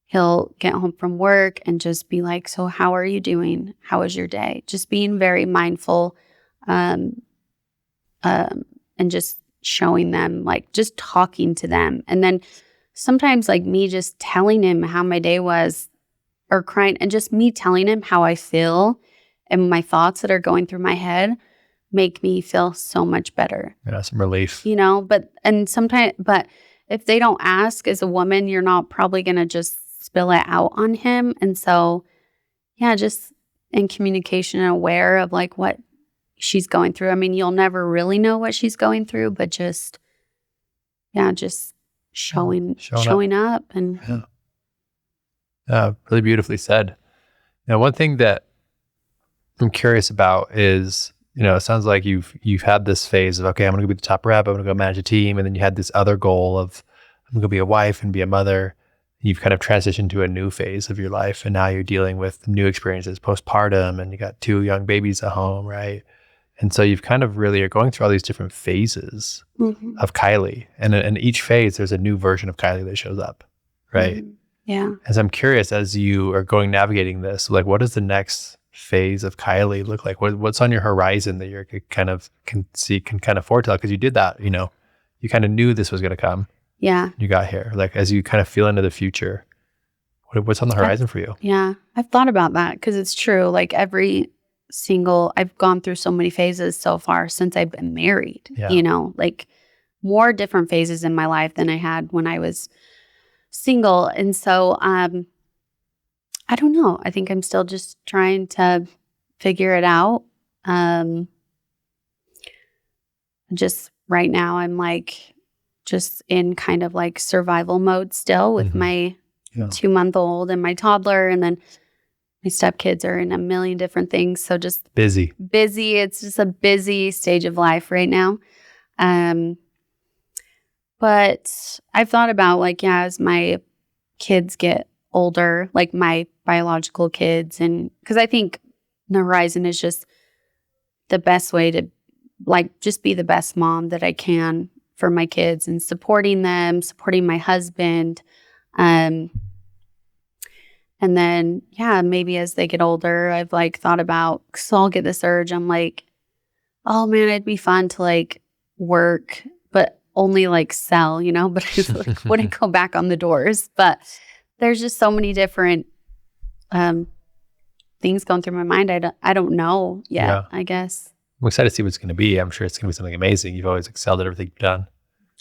he'll get home from work and just be like, so how are you doing? How was your day? Just being very mindful, and just showing them, like just talking to them. And then sometimes like me just telling him how my day was or crying and just me telling him how I feel and my thoughts that are going through my head make me feel so much better. Yeah, some relief. But if they don't ask as a woman, you're not probably going to just spill it out on him. And so, just in communication and aware of like what she's going through. I mean, you'll never really know what she's going through, but just showing up and really beautifully said. Now, one thing that I'm curious about is, it sounds like you've had this phase of, okay, I'm going to be the top rep, I'm going to go manage a team. And then you had this other goal of, I'm going to be a wife and be a mother. You've kind of transitioned to a new phase of your life. And now you're dealing with new experiences, postpartum, and you got 2 young babies at home, right? And so you've kind of really are going through all these different phases of Kylee. And in each phase, there's a new version of Kylee that shows up, right? Mm-hmm. Yeah. As I'm curious, as you are navigating this, like what does the next phase of Kylee look like? What's on your horizon that you can kind of foretell? Because you did that, you kind of knew this was going to come. Yeah. You got here. Like as you kind of feel into the future, what's on the horizon for you? Yeah. I've thought about that because it's true. Like I've gone through so many phases so far since I've been married, like more different phases in my life than I had when I was single. And so, I don't know. I think I'm still just trying to figure it out. Just right now, I'm like just in kind of like survival mode still with my 2-month-old and my toddler. And then my stepkids are in a million different things. So just busy. It's just a busy stage of life right now. But I've thought about as my kids get older, like my biological kids, and because I think the horizon is just the best way to just be the best mom that I can for my kids and supporting them, supporting my husband. And then, maybe as they get older, I've thought about, because I'll get this urge. I'm like, oh man, it'd be fun to work, but only sell, but I just wouldn't go back on the doors. But there's just so many different things going through my mind. I don't know yet, I guess. I'm excited to see what it's going to be. I'm sure it's going to be something amazing. You've always excelled at everything you've done.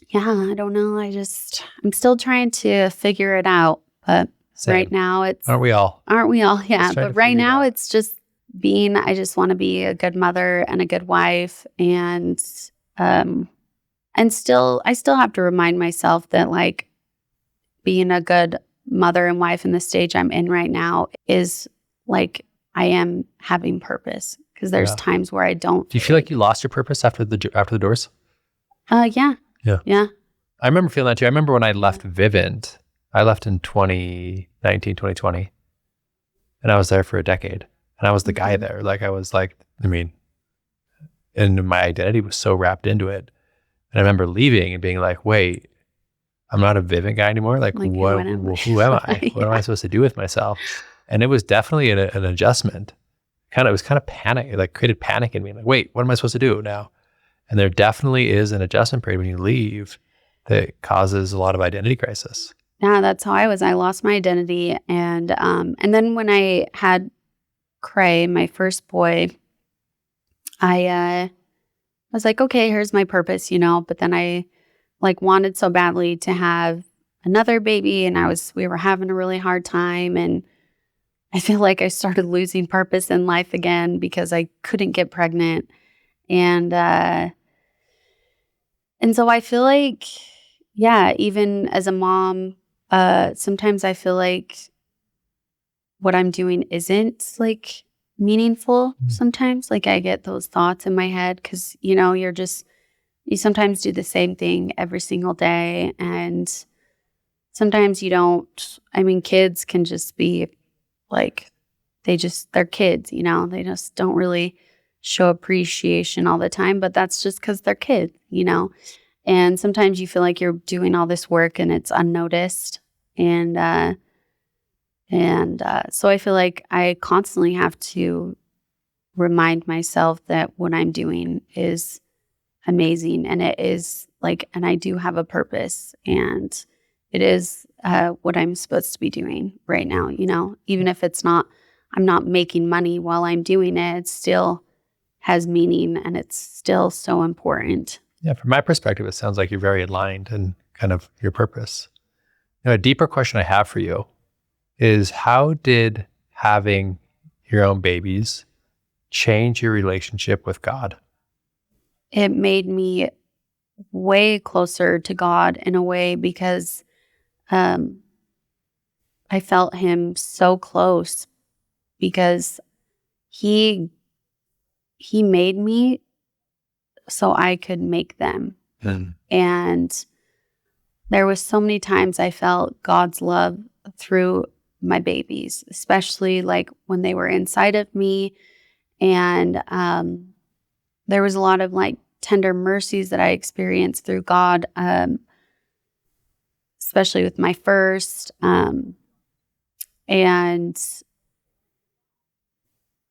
Yeah, I don't know. I'm still trying to figure it out, but same. Right now Aren't we all? Yeah. But right now it's just I just want to be a good mother and a good wife. And I still have to remind myself that being a good mother and wife in the stage I'm in right now is I am having purpose, because there's times where I don't. Do you feel like you lost your purpose after the doors? Yeah. Yeah. I remember feeling that too. I remember when I left Vivint. I left in 2019, 2020, and I was there for a decade, and I was the guy there. And my identity was so wrapped into it. And I remember leaving and being like, wait, I'm not a Vivint guy anymore. Who am I? What am I supposed to do with myself? And it was definitely an adjustment. It was kind of panic, created panic in me. Wait, what am I supposed to do now? And there definitely is an adjustment period when you leave that causes a lot of identity crisis. Yeah, that's how I was. I lost my identity. And then when I had Cray, my first boy, I was like, okay, here's my purpose, but then I like wanted so badly to have another baby, and we were having a really hard time, and I feel like I started losing purpose in life again because I couldn't get pregnant. And so I feel like, yeah, even as a mom, sometimes I feel like what I'm doing isn't like meaningful sometimes. Like I get those thoughts in my head because, you sometimes do the same thing every single day. And sometimes you don't. I mean, kids can just be like, they're kids, they just don't really show appreciation all the time, but that's just because they're kids, and sometimes you feel like you're doing all this work and it's unnoticed. And so I feel like I constantly have to remind myself that what I'm doing is amazing, and it is like, and I do have a purpose, and it is what I'm supposed to be doing right now, even if I'm not making money while I'm doing it, it still has meaning, and it's still so important. Yeah, from my perspective, it sounds like you're very aligned in kind of your purpose. A deeper question I have for you is, how did having your own babies change your relationship with God? It made me way closer to God in a way because I felt him so close because he made me so I could make them. And there was so many times I felt God's love through my babies, especially like when they were inside of me. And there was a lot of like tender mercies that I experienced through God, especially with my first. And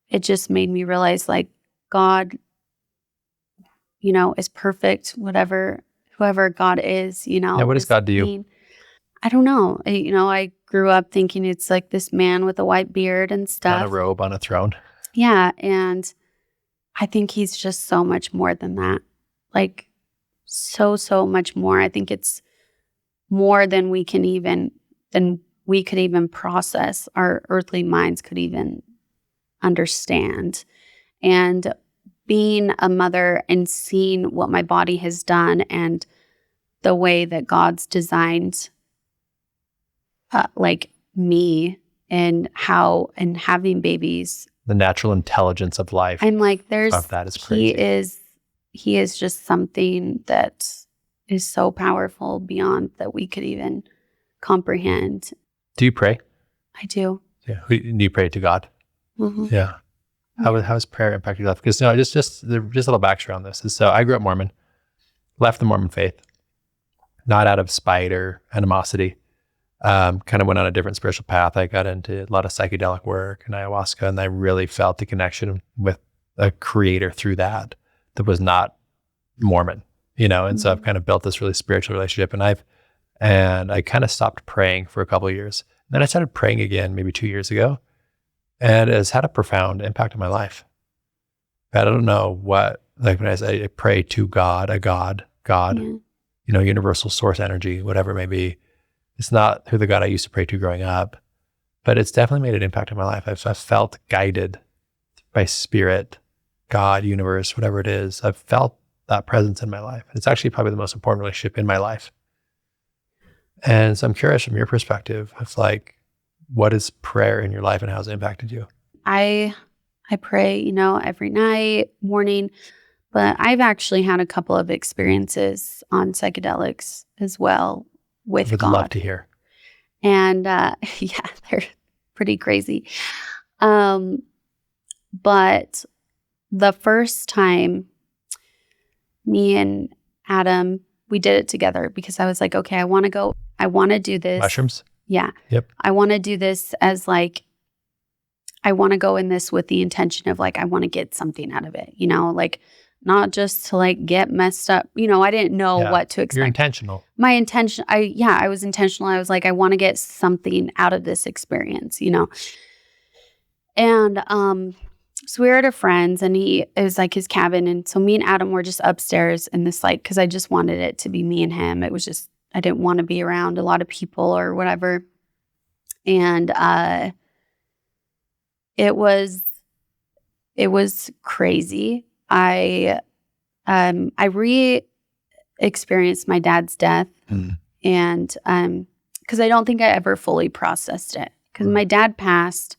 it just made me realize like God, is perfect, whoever God is, Yeah, what does God do you? I don't know. I grew up thinking it's like this man with a white beard and stuff. On a robe, on a throne. Yeah. And I think he's just so much more than that. Like so much more. I think it's more than we could even process, our earthly minds could even understand. And being a mother and seeing what my body has done and the way that God's designed like me and having babies. The natural intelligence of life. I'm like, that is crazy. He is just something that is so powerful beyond that we could even comprehend. Do you pray? I do. Yeah. Do you pray to God? Mm-hmm. Yeah. How has prayer impacted your life? Because just a little backstory on this is, so I grew up Mormon, left the Mormon faith, not out of spite or animosity. Kind of went on a different spiritual path. I got into a lot of psychedelic work and ayahuasca, and I really felt the connection with a creator through that was not Mormon, and so I've kind of built this really spiritual relationship, and I kind of stopped praying for a couple of years. And then I started praying again maybe 2 years ago, and it has had a profound impact on my life. I don't know what, like when I say I pray to God, a God, yeah. Universal source energy, whatever it may be. It's not who the God I used to pray to growing up, but it's definitely made an impact on my life. I've felt guided by spirit, God, universe, whatever it is. I've felt that presence in my life. It's actually probably the most important relationship in my life. And so I'm curious from your perspective of like, what is prayer in your life and how has it impacted you? I pray, every night, morning, but I've actually had a couple of experiences on psychedelics as well with God. Would love to hear. And yeah, they're pretty crazy. But the first time me and Adam, we did it together because I was like, okay, I want to do this. Mushrooms? Yeah. Yep. I want to do this as like, I want to go in this with the intention of like, I want to get something out of it, like not just to like get messed up. I didn't know what to expect. You're intentional. My intention, I was intentional. I was like, I want to get something out of this experience, And So we were at a friend's, and it was like his cabin. And so me and Adam were just upstairs in this, like, because I just wanted it to be me and him. It was just, I didn't want to be around a lot of people or whatever. And it was crazy. I re-experienced my dad's death, and because I don't think I ever fully processed it. Because my dad passed,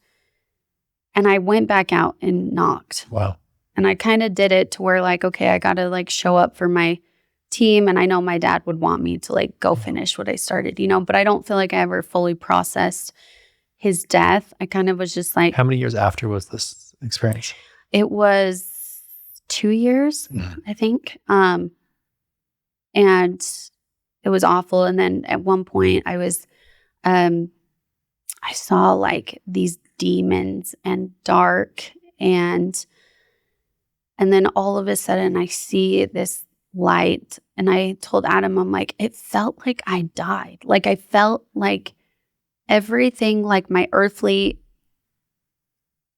and I went back out and knocked. Wow. And I kind of did it to where, like, okay, I got to like show up for my team, and I know my dad would want me to like go finish what I started, but I don't feel like I ever fully processed his death. I kind of was just like, how many years after was this experience? It was 2 years, I think. And it was awful. And then at one point I was, I saw like these demons and dark, and then all of a sudden I see this light, and I told Adam, I'm like, it felt like I died. Like I felt like everything my earthly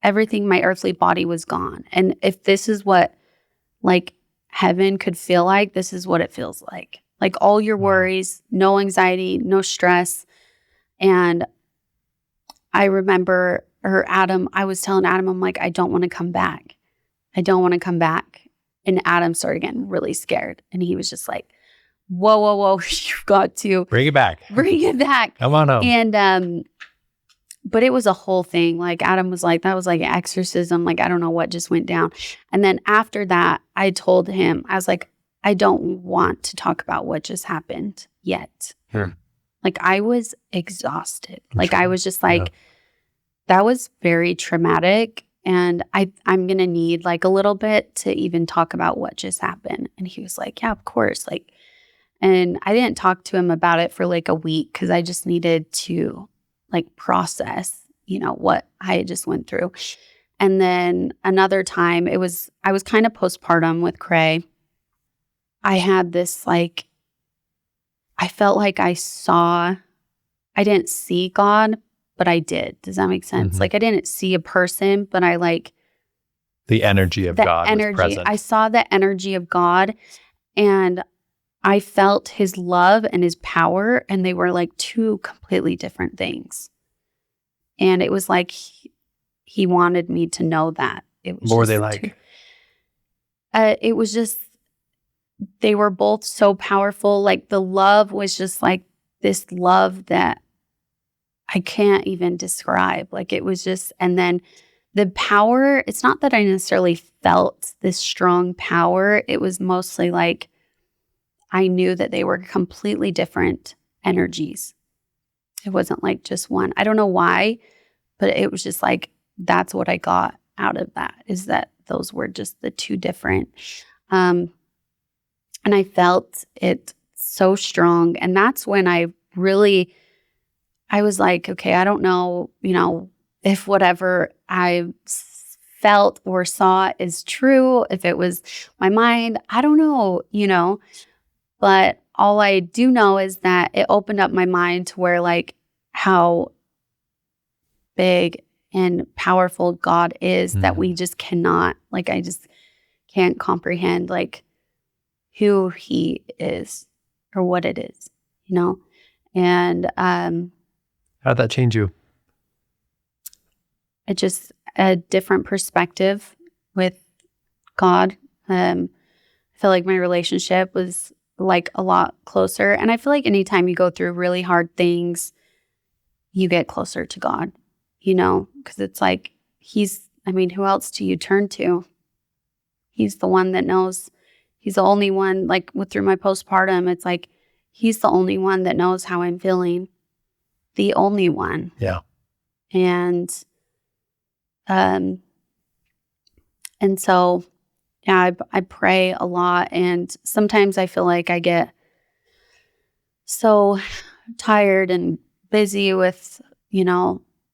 body was gone. And if this is what like heaven could feel like, this is what it feels like. Like all your worries, no anxiety, no stress. And I remember I was telling Adam, I'm like, I don't want to come back. I don't want to come back. And Adam started getting really scared. And he was just like, whoa, you've got to bring it back. Come on home. And, but it was a whole thing. Like Adam was like, that was like an exorcism. Like, I don't know what just went down. And then after that, I told him, I was like, I don't want to talk about what just happened yet. Like I was exhausted. Like I was just like, that was very traumatic. And I'm going to need like a little bit to even talk about what just happened. And he was like, yeah, of course. Like, and I didn't talk to him about it for like a week because I just needed to like process, what I had just went through. And then another time I was kind of postpartum with Cray. I had this like, I felt like I didn't see God, but I did. Does that make sense? Like I didn't see a person, but I like the energy of God was present. I saw the energy of God, and I felt his love and his power, and they were like two completely different things. And it was like he wanted me to know that. It was what were they like? It was just, they were both so powerful. Like the love was just like this love that I can't even describe. Like it was just, and then the power, it's not that I necessarily felt this strong power. It was mostly like I knew that they were completely different energies. It wasn't like just one. I don't know why, but it was just like, that's what I got out of that, is that those were just the two different. And I felt it so strong. And that's when I was like, okay, I don't know, if whatever I felt or saw is true, if it was my mind, I don't know, but all I do know is that it opened up my mind to where like how big and powerful God is that we just cannot, like, I just can't comprehend like who he is or what it is, and how did that change you? It just a different perspective with God. I feel like my relationship was like a lot closer. And I feel like anytime you go through really hard things, you get closer to God, because it's like who else do you turn to? He's the one that knows. He's the only one, like through my postpartum, it's like he's the only one that knows how I'm feeling. The only one. Yeah. And so, yeah, I pray a lot, and sometimes I feel like I get so tired and busy with,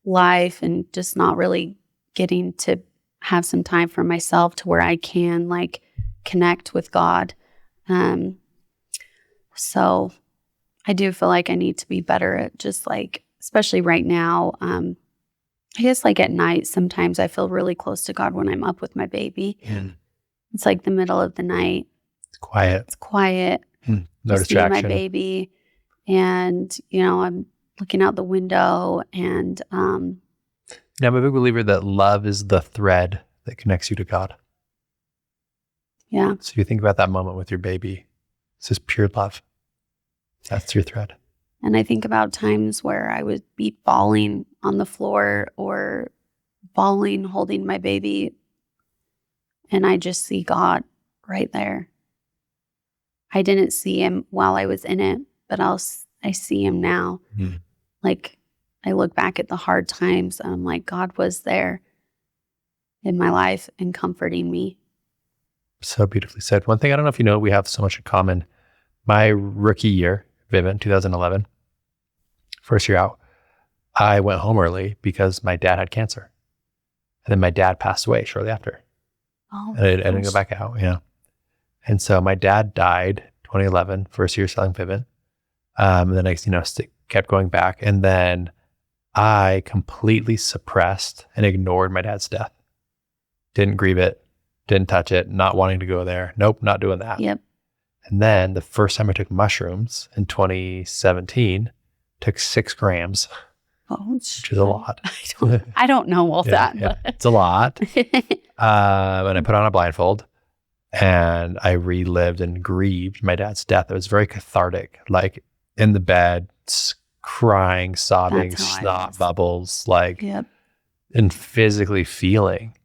life, and just not really getting to have some time for myself to where I can like connect with God. So I do feel like I need to be better at just like, especially right now, I guess like at night, sometimes I feel really close to God when I'm up with my baby. It's like the middle of the night. It's quiet. It's quiet. No Just me and distraction. my baby. And, I'm looking out the window and I'm a big believer that love is the thread that connects you to God. yeah. So you think about that moment with your baby. It's just pure love. That's your thread. And I think about times where I would be falling on the floor or falling, holding my baby, and I just see God right there. I didn't see him while I was in it, but I see him now. Like, I look back at the hard times and I'm like, God was there in my life and comforting me. So beautifully said. One thing I don't know if you know, we have so much in common. My rookie year, Vivint, 2011, first year out, I went home early because my dad had cancer. And then my dad passed away shortly after. Oh, and I didn't go back out. Yeah. And so my dad died 2011, first year selling Vivint. And then I, kept going back. And then I completely suppressed and ignored my dad's death. Didn't grieve it, didn't touch it, not wanting to go there. Nope, not doing that. Yep. And then the first time I took mushrooms in 2017, took 6 grams, which is a lot. I don't know all that. Yeah. It's a lot. And I put on a blindfold and I relived and grieved my dad's death. It was very cathartic, like in the bed, crying, sobbing, snot bubbles, and physically feeling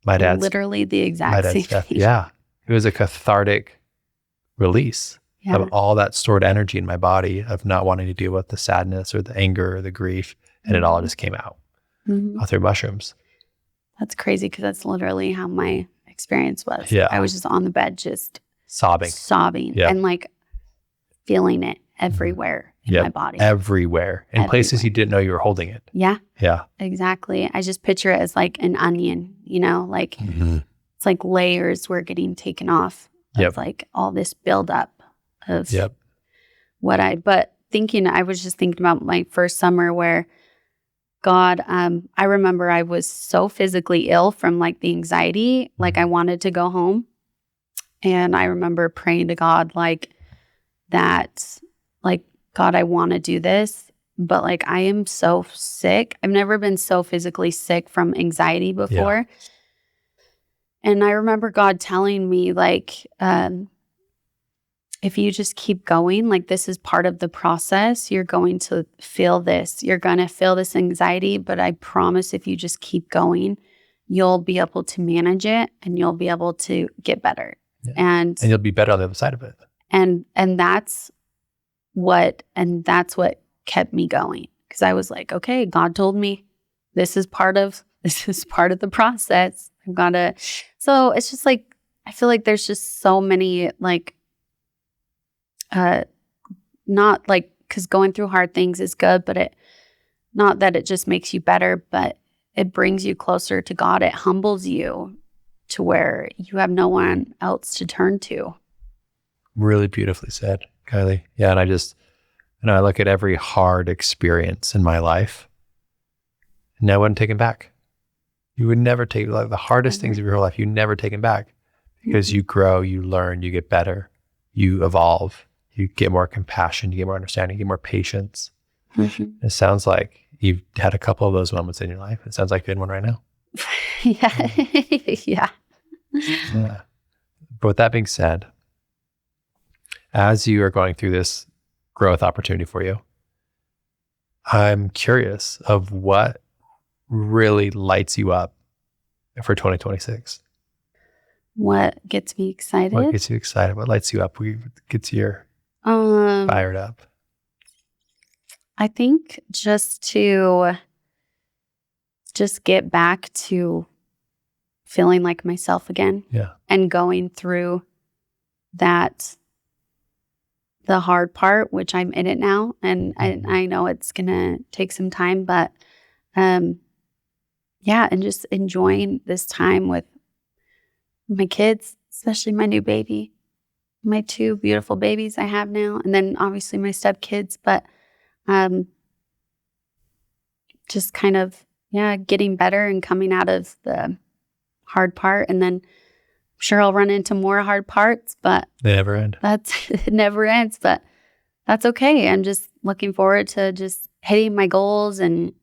my dad's literally the exact same death. thing. Yeah. It was a cathartic release of all that stored energy in my body of not wanting to deal with the sadness or the anger or the grief. And it all just came out all through mushrooms. That's crazy because that's literally how my experience was. Yeah. I was just on the bed, just sobbing and like feeling it everywhere in my body. Everywhere. In places you didn't know you were holding it. Yeah. Yeah. Exactly. I just picture it as like an onion, like it's like layers were getting taken off of like all this buildup of but I was just thinking about my first summer where God, I remember I was so physically ill from like the anxiety, like I wanted to go home. And I remember praying to God like that, like, God, I want to do this, but like I am so sick. I've never been so physically sick from anxiety before. Yeah. And I remember God telling me like, if you just keep going, like this is part of the process, you're going to feel this. You're going to feel this anxiety, but I promise if you just keep going, you'll be able to manage it and you'll be able to get better. Yeah. And you'll be better on the other side of it. And that's what kept me going. Because I was like, okay, God told me this is part of the process. I've got to. So it's just like, I feel like there's just so many like, not like, because going through hard things is good, but not that it just makes you better, but it brings you closer to God. It humbles you to where you have no one else to turn to. Really beautifully said, Kylee. Yeah. And I just, I look at every hard experience in my life and I wouldn't take them back. You would never take like the hardest things of your whole life. You never take them back because you grow, you learn, you get better, you evolve, you get more compassion, you get more understanding, you get more patience. Mm-hmm. It sounds like you've had a couple of those moments in your life. It sounds like you're in one right now. Yeah. But with that being said, as you are going through this growth opportunity for you, I'm curious of what really lights you up for 2026. What gets me excited? What gets you excited? What lights you up? What gets you fired up? I think just get back to feeling like myself again. Yeah. And going through that, the hard part, which I'm in it now. And I know it's going to take some time, but and just enjoying this time with my kids, especially my new baby, my 2 beautiful babies I have now, and then obviously my stepkids, but just kind of getting better and coming out of the hard part. And then I'm sure I'll run into more hard parts, but they never end. It never ends, but that's okay. I'm just looking forward to just hitting my goals and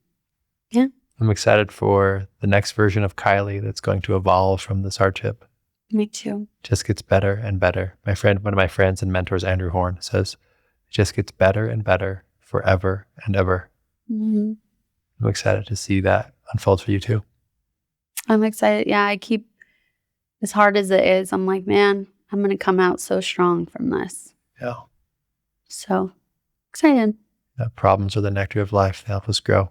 I'm excited for the next version of Kylee that's going to evolve from this hardship. Me too. Just gets better and better. One of my friends and mentors, Andrew Horn, says it just gets better and better forever and ever. Mm-hmm. I'm excited to see that unfold for you too. I'm excited. Yeah, I keep, as hard as it is, I'm like, man, I'm going to come out so strong from this. Yeah. So excited. Problems are the nectar of life. They help us grow.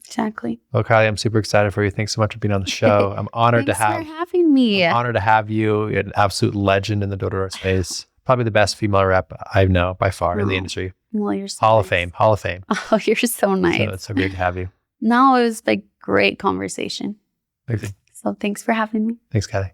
Exactly. Well, Kylee, I'm super excited for you. Thanks so much for being on the show. I'm honored Thanks for having me. I'm honored to have you. You're an absolute legend in the door-to-door space. Probably the best female rep I know by far in the industry. Well, you're so Hall nice. of Fame. Hall of Fame. Oh, you're so nice. So it's so great to have you. No, it was a great conversation. Amazing. So thanks for having me. Thanks, Kylee.